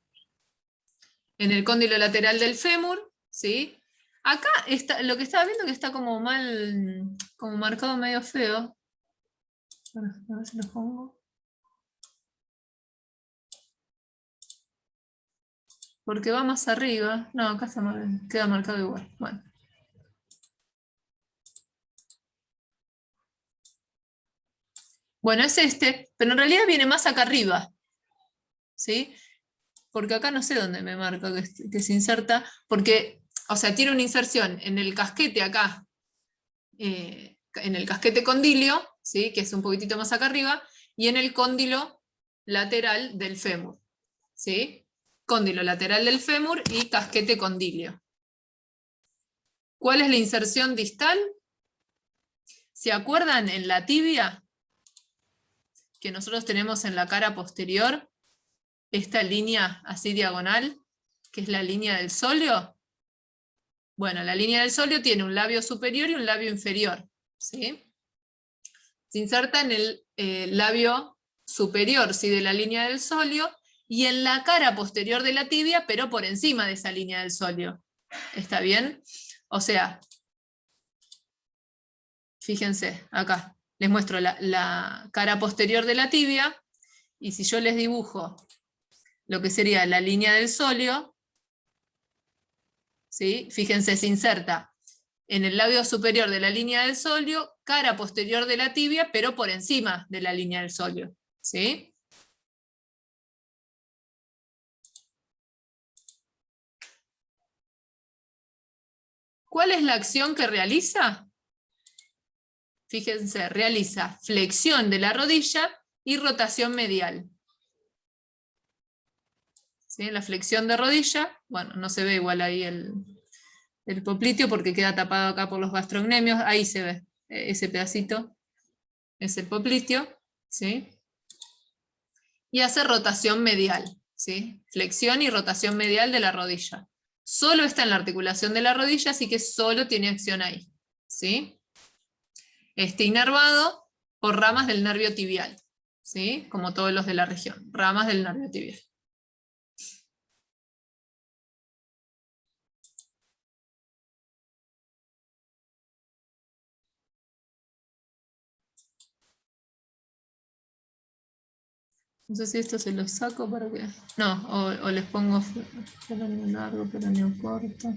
En el cóndilo lateral del fémur, ¿sí? Acá está, lo que estaba viendo que está como mal, como marcado medio feo. A ver si lo pongo. Porque va más arriba. No, acá está queda marcado igual. Bueno. Bueno, es este, pero en realidad viene más acá arriba. ¿Sí? Porque acá no sé dónde me marca que se inserta, porque, o sea, tiene una inserción en el casquete acá, en el casquete condilio, ¿sí? Que es un poquitito más acá arriba, y en el cóndilo lateral del fémur. ¿Sí? Cóndilo lateral del fémur y casquete condilio. ¿Cuál es la inserción distal? ¿Se acuerdan en la tibia? Que nosotros tenemos en la cara posterior esta línea así diagonal, que es la línea del sóleo. Bueno, la línea del sóleo tiene un labio superior y un labio inferior. ¿Sí? Se inserta en el labio superior, ¿sí? De la línea del sóleo, y en la cara posterior de la tibia, pero por encima de esa línea del sóleo. ¿Está bien? O sea, fíjense, acá les muestro la cara posterior de la tibia, y si yo les dibujo lo que sería la línea del sóleo, ¿sí? Fíjense, se inserta en el labio superior de la línea del sóleo, cara posterior de la tibia, pero por encima de la línea del sóleo. ¿Sí? ¿Cuál es la acción que realiza? Fíjense, realiza flexión de la rodilla y rotación medial. ¿Sí? La flexión de rodilla, bueno, no se ve igual ahí el popliteo porque queda tapado acá por los gastrocnemios, ahí se ve ese pedacito, es el popliteo, ¿sí? Y hace rotación medial, ¿sí? Flexión y rotación medial de la rodilla. Solo está en la articulación de la rodilla, así que solo tiene acción ahí, ¿sí? Está inervado por ramas del nervio tibial, ¿sí? Como todos los de la región, ramas del nervio tibial. No sé si esto se lo saco para que... No, o les pongo peroneo largo, peroneo corto.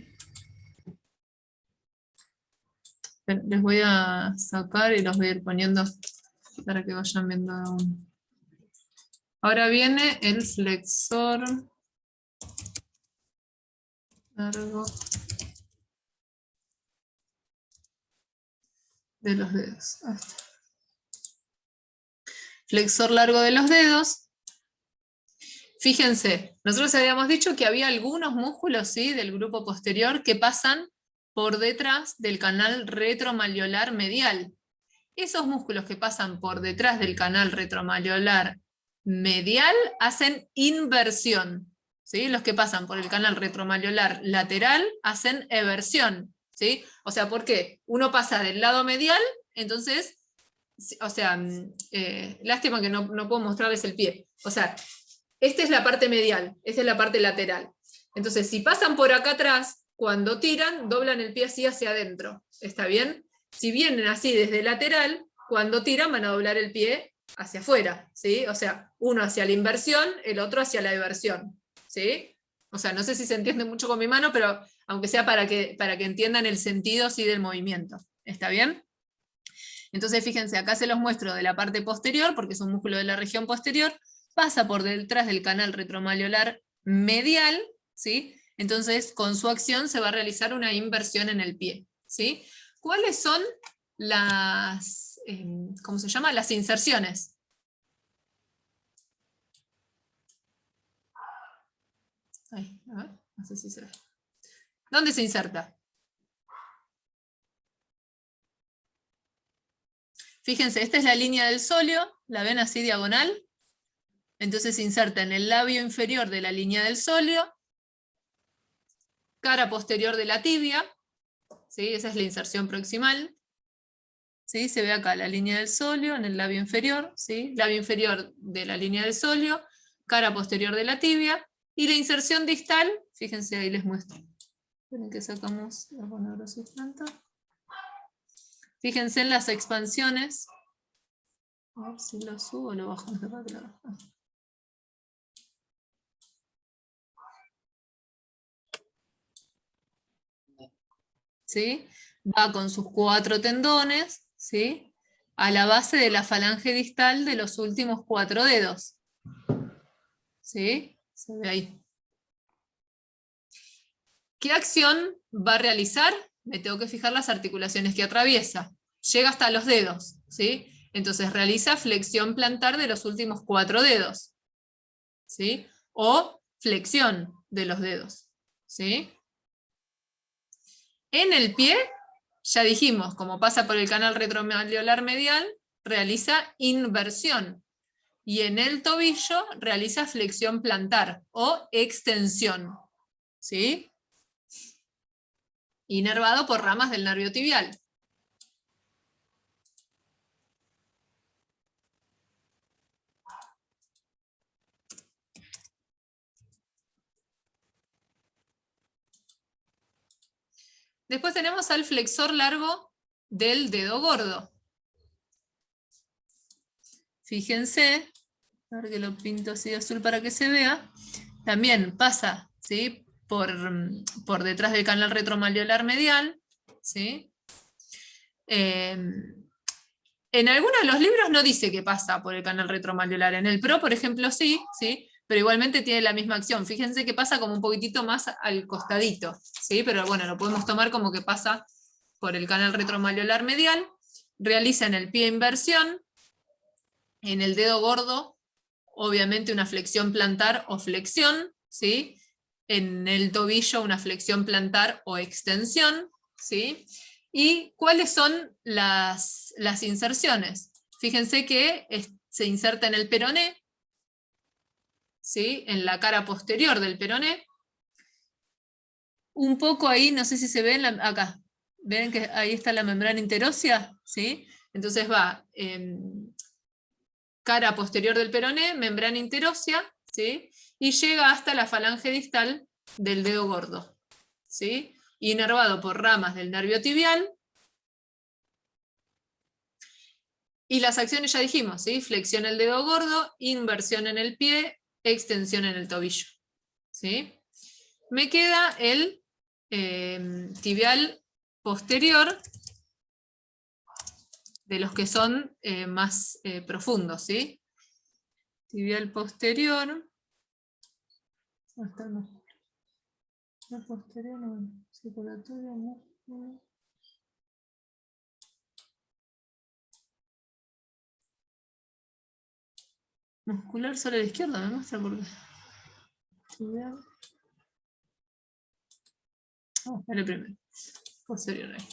Les voy a sacar y los voy a ir poniendo para que vayan viendo aún. Ahora viene el flexor largo de los dedos. Flexor largo de los dedos Fíjense, nosotros habíamos dicho que había algunos músculos, ¿sí?, del grupo posterior que pasan por detrás del canal retromalleolar medial. Esos músculos que pasan por detrás del canal retromalleolar medial hacen inversión, ¿sí? Los que pasan por el canal retromalleolar lateral hacen eversión, ¿sí? O sea, ¿por qué? Uno pasa del lado medial, entonces, o sea, lástima que no puedo mostrarles el pie. O sea, esta es la parte medial, esta es la parte lateral. Entonces, si pasan por acá atrás, cuando tiran, doblan el pie así hacia adentro. ¿Está bien? Si vienen así desde lateral, cuando tiran van a doblar el pie hacia afuera, ¿sí? O sea, uno hacia la inversión, el otro hacia la eversión, ¿sí? O sea, no sé si se entiende mucho con mi mano, pero aunque sea para que entiendan el sentido, sí, del movimiento. ¿Está bien? Entonces, fíjense, acá se los muestro de la parte posterior, porque es un músculo de la región posterior, pasa por detrás del canal retromalleolar medial, ¿sí? Entonces, con su acción se va a realizar una inversión en el pie, ¿sí? ¿Cuáles son las, ¿cómo se llama? Las inserciones? Ay, a ver, no sé si se ve. ¿Dónde se inserta? Fíjense, esta es la línea del sóleo, ¿la ven así diagonal? Entonces se inserta en el labio inferior de la línea del sóleo, cara posterior de la tibia, ¿sí? Esa es la inserción proximal. ¿Sí? Se ve acá la línea del sóleo en el labio inferior, ¿sí? Labio inferior de la línea del sóleo, cara posterior de la tibia, y la inserción distal, fíjense, ahí les muestro. Esperen que sacamos la bonobrosis planta. Fíjense en las expansiones. A ver si lo subo o lo bajo. ¿Sí? Va con sus 4 tendones, ¿sí?, a la base de la falange distal de los últimos 4 dedos. ¿Sí? Se ve ahí. ¿Qué acción va a realizar? Me tengo que fijar las articulaciones que atraviesa. Llega hasta los dedos, ¿sí? Entonces realiza flexión plantar de los últimos 4 dedos, ¿sí? O flexión de los dedos, ¿sí? En el pie, ya dijimos, como pasa por el canal retromalleolar medial, realiza inversión. Y en el tobillo realiza flexión plantar o extensión, ¿sí? Inervado por ramas del nervio tibial. Después tenemos al flexor largo del dedo gordo. Fíjense, a ver que lo pinto así de azul para que se vea. También pasa, ¿sí?, por detrás del canal retromalleolar medial, ¿sí? En algunos de los libros no dice que pasa por el canal retromalleolar. En el PRO, por ejemplo, sí, ¿sí? Pero igualmente tiene la misma acción. Fíjense que pasa como un poquitito más al costadito, ¿sí? Pero bueno, lo podemos tomar como que pasa por el canal retromalleolar medial. Realiza en el pie inversión, en el dedo gordo, obviamente una flexión plantar o flexión, ¿sí? En el tobillo una flexión plantar o extensión, ¿sí? ¿Y cuáles son las inserciones? Fíjense que se inserta en el peroné, ¿sí?, en la cara posterior del peroné. Un poco ahí, no sé si se ve acá, ven que ahí está la membrana interósea, ¿sí? Entonces va cara posterior del peroné, membrana interósea, ¿sí?, y llega hasta la falange distal del dedo gordo, ¿sí?, inervado por ramas del nervio tibial. Y las acciones ya dijimos, ¿sí?, flexión en el dedo gordo, inversión en el pie, extensión en el tobillo, ¿sí? Me queda el tibial posterior, de los que son más profundos, ¿sí? Tibial posterior. La posterior no, circulatorio no. Muscular sobre la izquierda, me muestra por qué. Tibial. Vamos a ver el primero. Posterior ahí.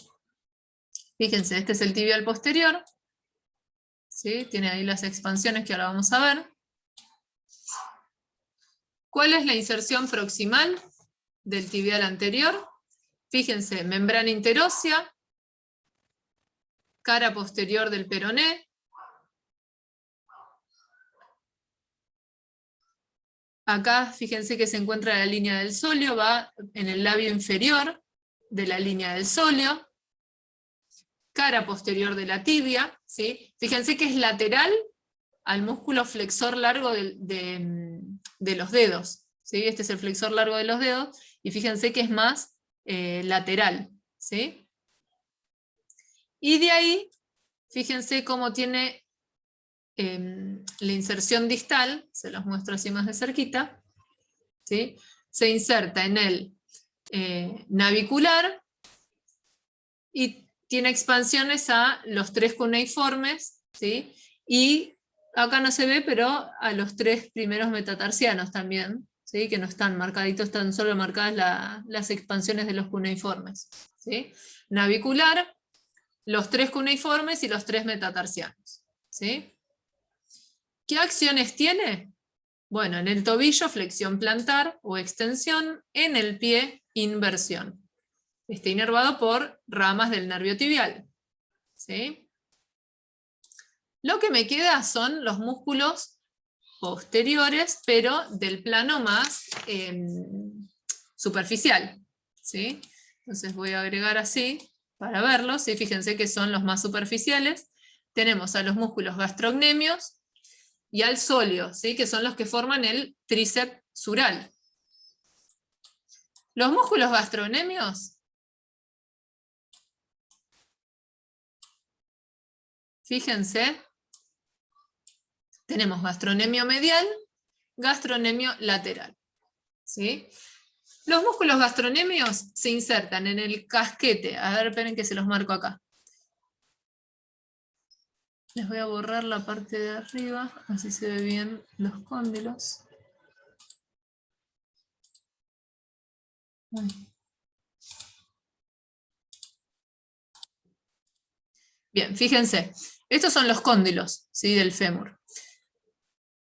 Fíjense, este es el tibial posterior. ¿Sí? Tiene ahí las expansiones que ahora vamos a ver. ¿Cuál es la inserción proximal del tibial anterior? Fíjense, membrana interósea, cara posterior del peroné, acá fíjense que se encuentra la línea del sóleo, va en el labio inferior de la línea del sóleo, cara posterior de la tibia, ¿sí? Fíjense que es lateral al músculo flexor largo de los dedos, ¿sí? Este es el flexor largo de los dedos, y fíjense que es más lateral, ¿sí? Y de ahí, fíjense cómo tiene la inserción distal, se los muestro así más de cerquita, ¿sí? Se inserta en el navicular y tiene expansiones a los 3 cuneiformes, ¿sí? Y acá no se ve, pero a los 3 primeros metatarsianos también, ¿sí? Que no están marcaditos, están solo marcadas las expansiones de los cuneiformes, ¿sí? Navicular, los 3 cuneiformes y los 3 metatarsianos, ¿sí? ¿Qué acciones tiene? Bueno, en el tobillo flexión plantar o extensión, en el pie inversión. Está inervado por ramas del nervio tibial, ¿sí? Lo que me queda son los músculos posteriores, pero del plano más superficial, ¿sí? Entonces voy a agregar así para verlos, ¿sí? Fíjense que son los más superficiales. Tenemos a los músculos gastrocnemios y al sóleo, ¿sí? Que son los que forman el tríceps sural. Los músculos gastrocnemios, fíjense, tenemos gastrocnemio medial, gastrocnemio lateral, ¿sí? Los músculos gastrocnemios se insertan en el casquete. A ver, esperen que se los marco acá. Les voy a borrar la parte de arriba, así se ve bien los cóndilos. Bien, fíjense, estos son los cóndilos, ¿sí? Del fémur.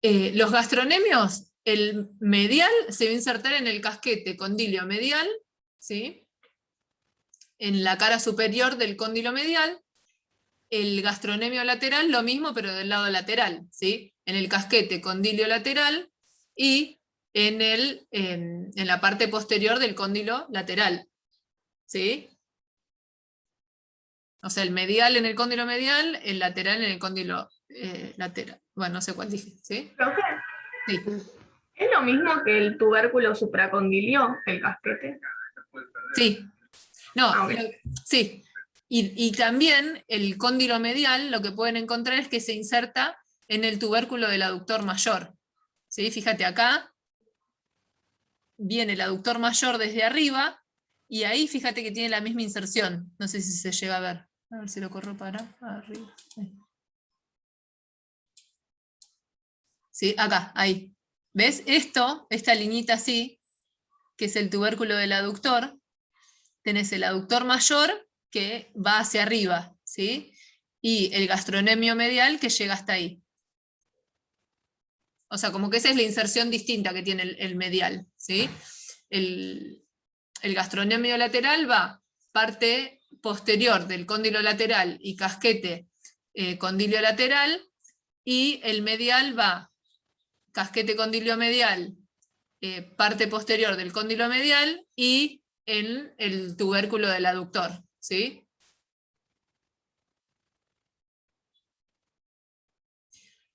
Los gastrocnemios, el medial se va a insertar en el casquete condilio medial, ¿sí? En la cara superior del cóndilo medial. El gastrocnemio lateral, lo mismo, pero del lado lateral, ¿sí? En el casquete condilio lateral y en la parte posterior del cóndilo lateral, ¿sí? O sea, el medial en el cóndilo medial, el lateral en el cóndilo lateral. Bueno, no sé cuál dije, ¿sí? Profe, Sí. ¿es lo mismo que el tubérculo supracondilio, el casquete? Sí. No, Ah, ok. sí. Y también el cóndilo medial, lo que pueden encontrar es que se inserta en el tubérculo del aductor mayor, ¿sí? Fíjate acá, viene el aductor mayor desde arriba, y ahí fíjate que tiene la misma inserción. No sé si se llega a ver si lo corro para arriba. ¿Sí? Acá, ahí. ¿Ves? Esta liñita así, que es el tubérculo del aductor, tenés el aductor mayor que va hacia arriba, ¿sí? Y el gastrocnemio medial que llega hasta ahí. O sea, como que esa es la inserción distinta que tiene el medial, ¿sí? El gastrocnemio lateral va parte posterior del cóndilo lateral y casquete condilio lateral, y el medial va casquete condilio medial, parte posterior del cóndilo medial y en el tubérculo del aductor, ¿sí?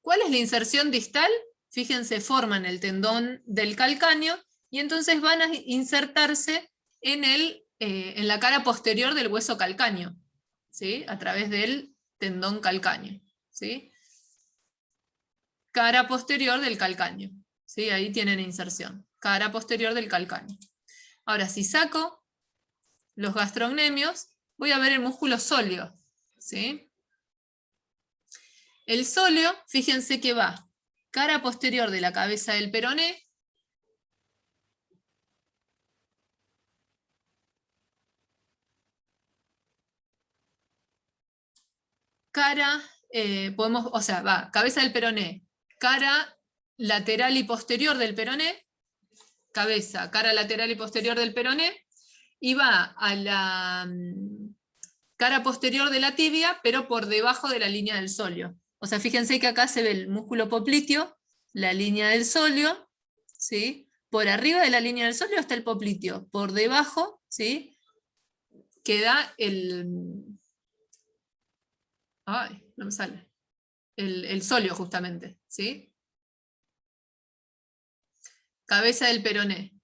¿Cuál es la inserción distal? Fíjense, forman el tendón del calcáneo y entonces van a insertarse en la cara posterior del hueso calcáneo, ¿sí? A través del tendón calcáneo, ¿sí? Cara posterior del calcáneo, ¿sí? Ahí tienen inserción, cara posterior del calcáneo. Ahora, si saco los gastrocnemios, voy a ver el músculo sóleo, ¿sí? El sóleo, fíjense que va cara posterior de la cabeza del peroné, cara, cabeza del peroné, cara lateral y posterior del peroné, cabeza, cara lateral y posterior del peroné, y va a la cara posterior de la tibia, pero por debajo de la línea del sóleo. O sea, fíjense que acá se ve el músculo popliteo, la línea del sóleo, ¿sí? Por arriba de la línea del sóleo está el popliteo, por debajo, ¿sí? Queda no me sale. El sóleo, justamente, ¿sí? Cabeza del peroné.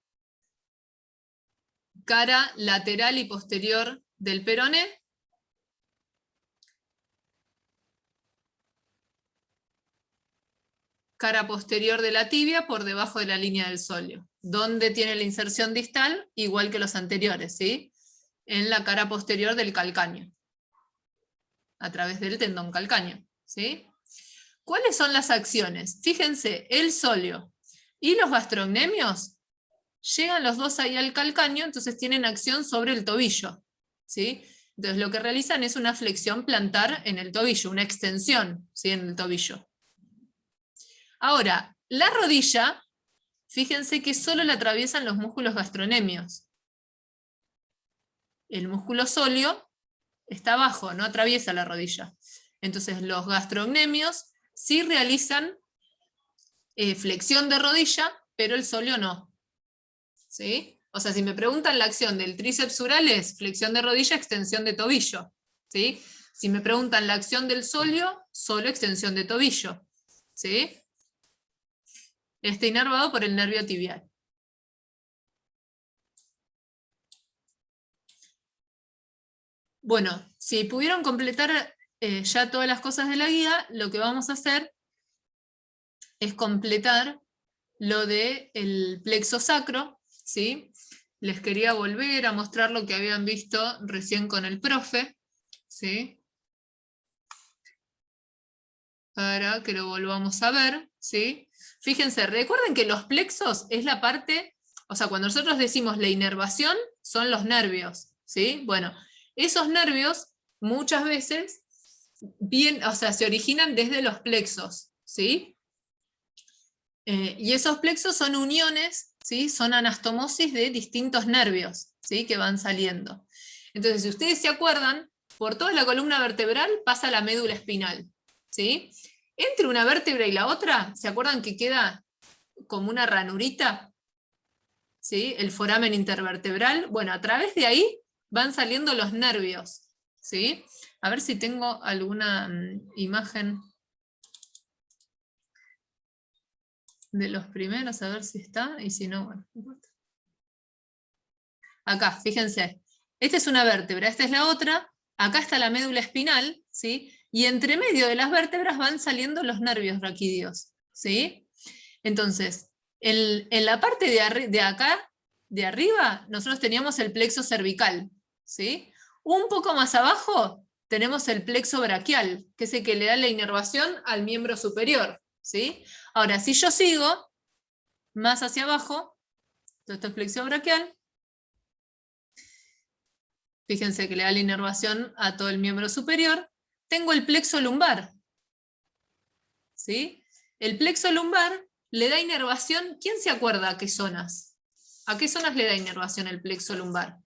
Cara lateral y posterior del peroné. Cara posterior de la tibia por debajo de la línea del sóleo. ¿Dónde tiene la inserción distal? Igual que los anteriores, ¿sí? En la cara posterior del calcáneo. A través del tendón calcáneo, ¿sí? ¿Cuáles son las acciones? Fíjense, el sóleo y los gastrocnemios llegan los dos ahí al calcáneo, entonces tienen acción sobre el tobillo, ¿sí? Entonces lo que realizan es una flexión plantar en el tobillo, una extensión, ¿sí? En el tobillo. Ahora, la rodilla, fíjense que solo la atraviesan los músculos gastrocnemios. El músculo sóleo está abajo, no atraviesa la rodilla. Entonces los gastrocnemios sí realizan flexión de rodilla, pero el sóleo no. ¿Sí? O sea, si me preguntan la acción del tríceps suralis, flexión de rodilla, extensión de tobillo. ¿Sí? Si me preguntan la acción del sóleo, solo extensión de tobillo. ¿Sí? Está inervado por el nervio tibial. Bueno, si pudieron completar ya todas las cosas de la guía, lo que vamos a hacer es completar lo del plexo sacro, ¿sí? Les quería volver a mostrar lo que habían visto recién con el profe, ¿sí? Para que lo volvamos a ver, ¿sí? Fíjense, recuerden que los plexos es la parte, o sea, cuando nosotros decimos la inervación, son los nervios, ¿sí? Bueno, esos nervios muchas veces se originan desde los plexos, ¿sí? Y esos plexos son uniones, ¿sí? Son anastomosis de distintos nervios, ¿sí? Que van saliendo. Entonces, si ustedes se acuerdan, por toda la columna vertebral pasa la médula espinal, ¿sí? Entre una vértebra y la otra, ¿se acuerdan que queda como una ranurita? ¿Sí? El foramen intervertebral. Bueno, a través de ahí van saliendo los nervios, ¿sí? A ver si tengo alguna imagen de los primeros, a ver si está, y si no, bueno. Acá, fíjense, esta es una vértebra, esta es la otra, acá está la médula espinal, ¿sí? Y entre medio de las vértebras van saliendo los nervios raquídeos, ¿sí? Entonces, en la parte de acá, de arriba, nosotros teníamos el plexo cervical, ¿sí? Un poco más abajo tenemos el plexo braquial, que es el que le da la inervación al miembro superior, ¿sí? Ahora, si yo sigo más hacia abajo, esto es plexo braquial, fíjense que le da la inervación a todo el miembro superior, tengo el plexo lumbar, ¿sí? El plexo lumbar le da inervación, ¿quién se acuerda a qué zonas? ¿A qué zonas le da inervación el plexo lumbar?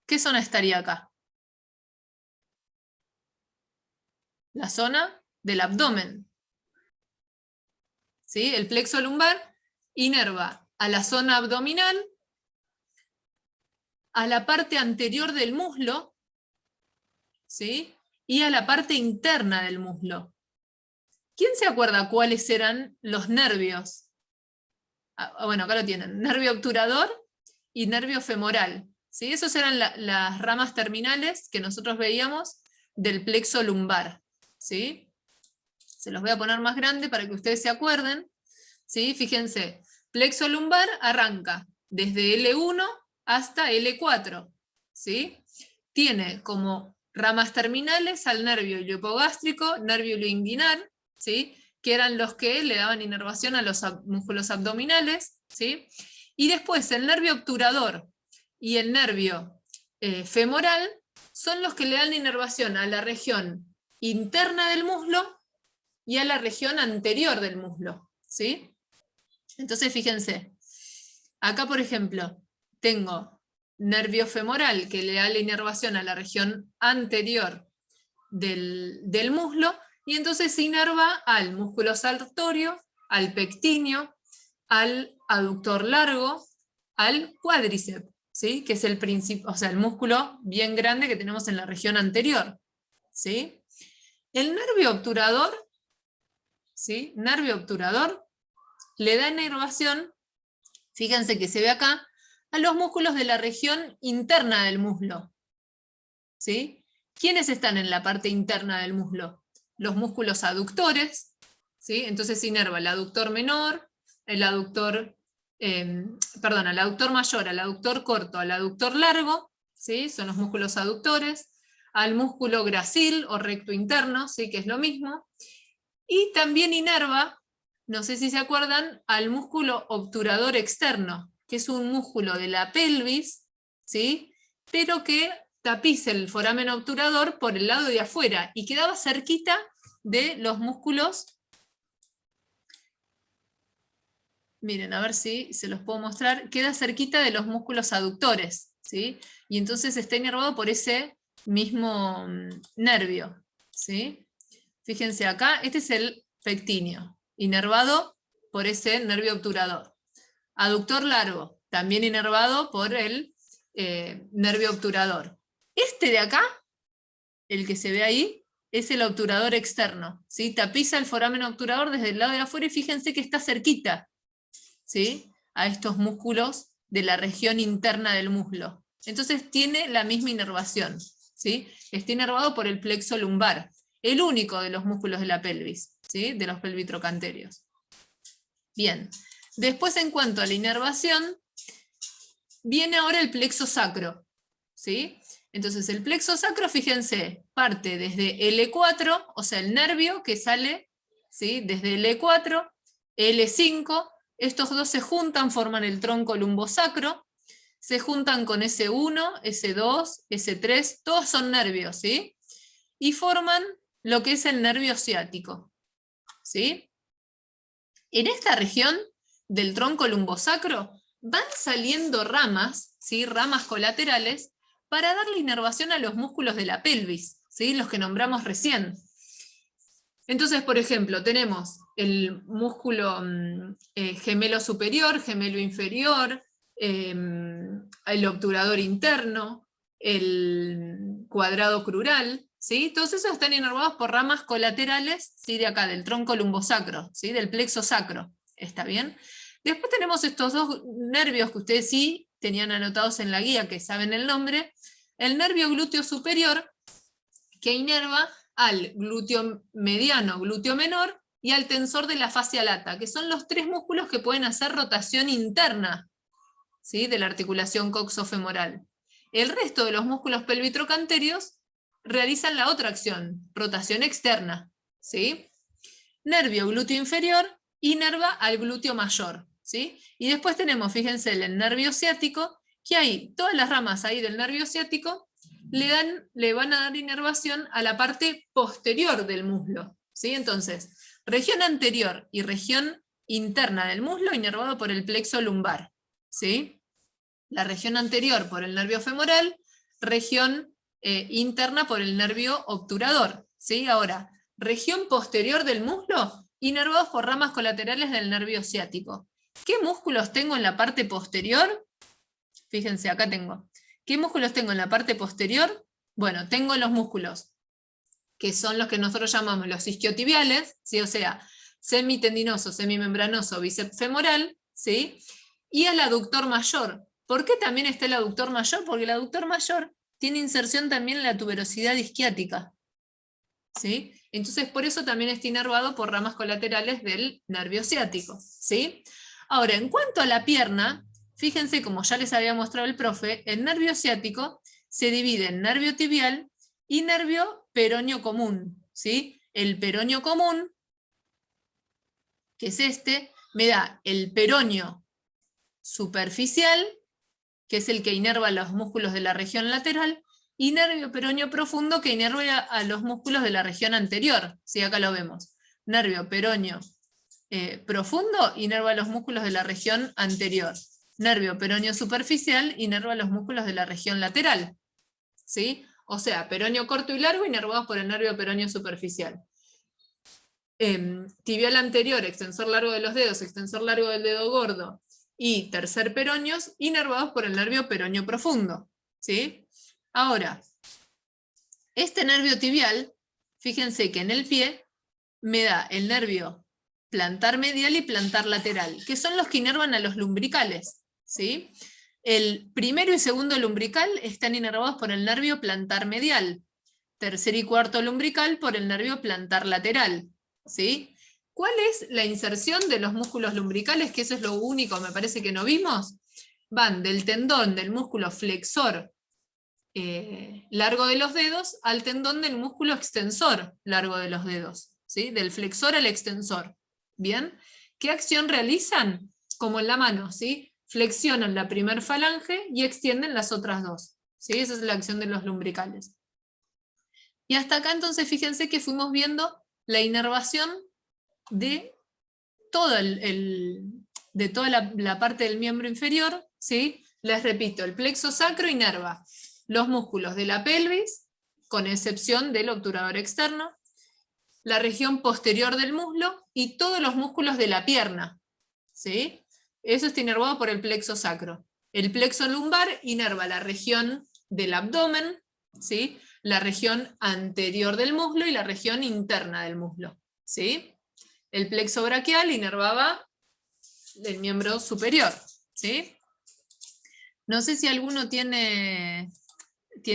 ¿Qué zona estaría acá? La zona del abdomen. ¿Sí? El plexo lumbar inerva a la zona abdominal, a la parte anterior del muslo, ¿sí? Y a la parte interna del muslo. ¿Quién se acuerda cuáles eran los nervios? Bueno, acá lo tienen, nervio obturador y nervio femoral. ¿Sí? Esas eran las ramas terminales que nosotros veíamos del plexo lumbar. ¿Sí? Se los voy a poner más grande para que ustedes se acuerden. ¿Sí? Fíjense, plexo lumbar arranca desde L1 hasta L4. ¿Sí? Tiene como ramas terminales al nervio iliohipogástrico, nervio ilioinguinal, ¿sí? Que eran los que le daban inervación a los músculos abdominales. ¿Sí? Y después el nervio obturador y el nervio femoral son los que le dan inervación a la región interna del muslo y a la región anterior del muslo, ¿sí? Entonces fíjense, acá por ejemplo, tengo nervio femoral que le da la inervación a la región anterior del muslo, y entonces se inerva al músculo saltorio, al pectíneo, al aductor largo, al cuádriceps, ¿sí? Que es el músculo bien grande que tenemos en la región anterior, ¿sí? El nervio obturador, ¿sí? Nervio obturador le da inervación, fíjense que se ve acá, a los músculos de la región interna del muslo, ¿sí? ¿Quiénes están en la parte interna del muslo? Los músculos aductores, ¿sí? Entonces se inerva el aductor menor, el aductor, al aductor mayor, al aductor corto, al aductor largo, ¿sí? Son los músculos aductores, al músculo gracil o recto interno, ¿sí? Que es lo mismo, y también inerva, no sé si se acuerdan, al músculo obturador externo, que es un músculo de la pelvis, ¿sí? Pero que tapiza el foramen obturador por el lado de afuera y quedaba cerquita de los músculos. Miren, a ver si se los puedo mostrar. Queda cerquita de los músculos aductores, ¿sí? Y entonces está inervado por ese mismo nervio, ¿sí? Fíjense acá, este es el pectíneo, inervado por ese nervio obturador. Aductor largo, también inervado por el nervio obturador. Este de acá, el que se ve ahí, es el obturador externo, ¿sí? Tapiza el foramen obturador desde el lado de afuera y fíjense que está cerquita, ¿sí? A estos músculos de la región interna del muslo. Entonces tiene la misma inervación, ¿sí? Está inervado por el plexo lumbar, el único de los músculos de la pelvis, ¿sí? De los pelvitrocantérios. Bien, después en cuanto a la inervación, viene ahora el plexo sacro, ¿sí? Entonces el plexo sacro, fíjense, parte desde L4, o sea el nervio que sale, ¿sí? Desde L4, L5, estos dos se juntan, forman el tronco lumbosacro, se juntan con S1, S2, S3, todos son nervios, ¿sí? Y forman lo que es el nervio ciático, ¿sí? En esta región del tronco lumbosacro van saliendo ramas, ¿sí? Ramas colaterales, para darle inervación a los músculos de la pelvis, ¿sí? Los que nombramos recién. Entonces, por ejemplo, tenemos el músculo gemelo superior, gemelo inferior, el obturador interno, el cuadrado crural, ¿sí? Todos esos están inervados por ramas colaterales, ¿sí? De acá, del tronco lumbosacro, ¿sí? Del plexo sacro, ¿está bien? Después tenemos estos dos nervios que ustedes sí tenían anotados en la guía, que saben el nombre, el nervio glúteo superior, que inerva al glúteo mediano, glúteo menor, y al tensor de la fascia lata, que son los tres músculos que pueden hacer rotación interna, ¿sí? De la articulación coxofemoral. El resto de los músculos pelvitrocantérios realizan la otra acción, rotación externa, ¿sí? Nervio glúteo inferior inerva al glúteo mayor, ¿sí? Y después tenemos, fíjense, el nervio ciático, que hay todas las ramas ahí del nervio ciático le van a dar inervación a la parte posterior del muslo, ¿sí? Entonces, región anterior y región interna del muslo inervado por el plexo lumbar, ¿sí? La región anterior por el nervio femoral, región interna por el nervio obturador, ¿sí? Ahora, región posterior del muslo, inervados por ramas colaterales del nervio ciático. ¿Qué músculos tengo en la parte posterior? Fíjense, acá tengo. ¿Qué músculos tengo en la parte posterior? Bueno, tengo los músculos, que son los que nosotros llamamos los isquiotibiales, ¿sí? O sea, semitendinoso, semimembranoso, bíceps femoral, ¿sí? Y el aductor mayor. ¿Por qué también está el aductor mayor? Porque el aductor mayor tiene inserción también en la tuberosidad isquiática, ¿sí? Entonces por eso también está inervado por ramas colaterales del nervio ciático, ¿sí? Ahora, en cuanto a la pierna, fíjense, como ya les había mostrado el profe, el nervio ciático se divide en nervio tibial y nervio peroneo común, ¿sí? El peroneo común, que es este, me da el peroneo superficial, que es el que inerva los músculos de la región lateral, y nervio peroneo profundo que inerva a los músculos de la región anterior. ¿Sí? Acá lo vemos. Nervio peroneo profundo inerva a los músculos de la región anterior. Nervio peroneo superficial inerva a los músculos de la región lateral. ¿Sí? O sea, peroneo corto y largo inervados por el nervio peroneo superficial. Tibial anterior, extensor largo de los dedos, extensor largo del dedo gordo y tercer peroneos inervados por el nervio peroneo profundo. ¿Sí? Ahora, este nervio tibial, fíjense que en el pie me da el nervio plantar medial y plantar lateral, que son los que inervan a los lumbricales. ¿Sí? El primero y segundo lumbrical están inervados por el nervio plantar medial. Tercer y cuarto lumbrical por el nervio plantar lateral. ¿Sí? ¿Cuál es la inserción de los músculos lumbricales? Que eso es lo único, me parece que no vimos. Van del tendón del músculo flexor largo de los dedos al tendón del músculo extensor largo de los dedos. ¿Sí? Del flexor al extensor. ¿Bien? ¿Qué acción realizan? Como en la mano, ¿sí? Flexionan la primer falange y extienden las otras dos. ¿Sí? Esa es la acción de los lumbricales. Y hasta acá entonces fíjense que fuimos viendo la inervación de toda la parte del miembro inferior. ¿Sí? Les repito, el plexo sacro inerva los músculos de la pelvis, con excepción del obturador externo, la región posterior del muslo y todos los músculos de la pierna. ¿Sí? Eso está inervado por el plexo sacro. El plexo lumbar inerva la región del abdomen, ¿sí? La región anterior del muslo y la región interna del muslo. ¿Sí? El plexo braquial inervaba el miembro superior. ¿Sí? No sé si alguno tiene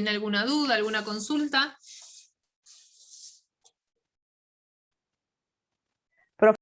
alguna duda, alguna consulta.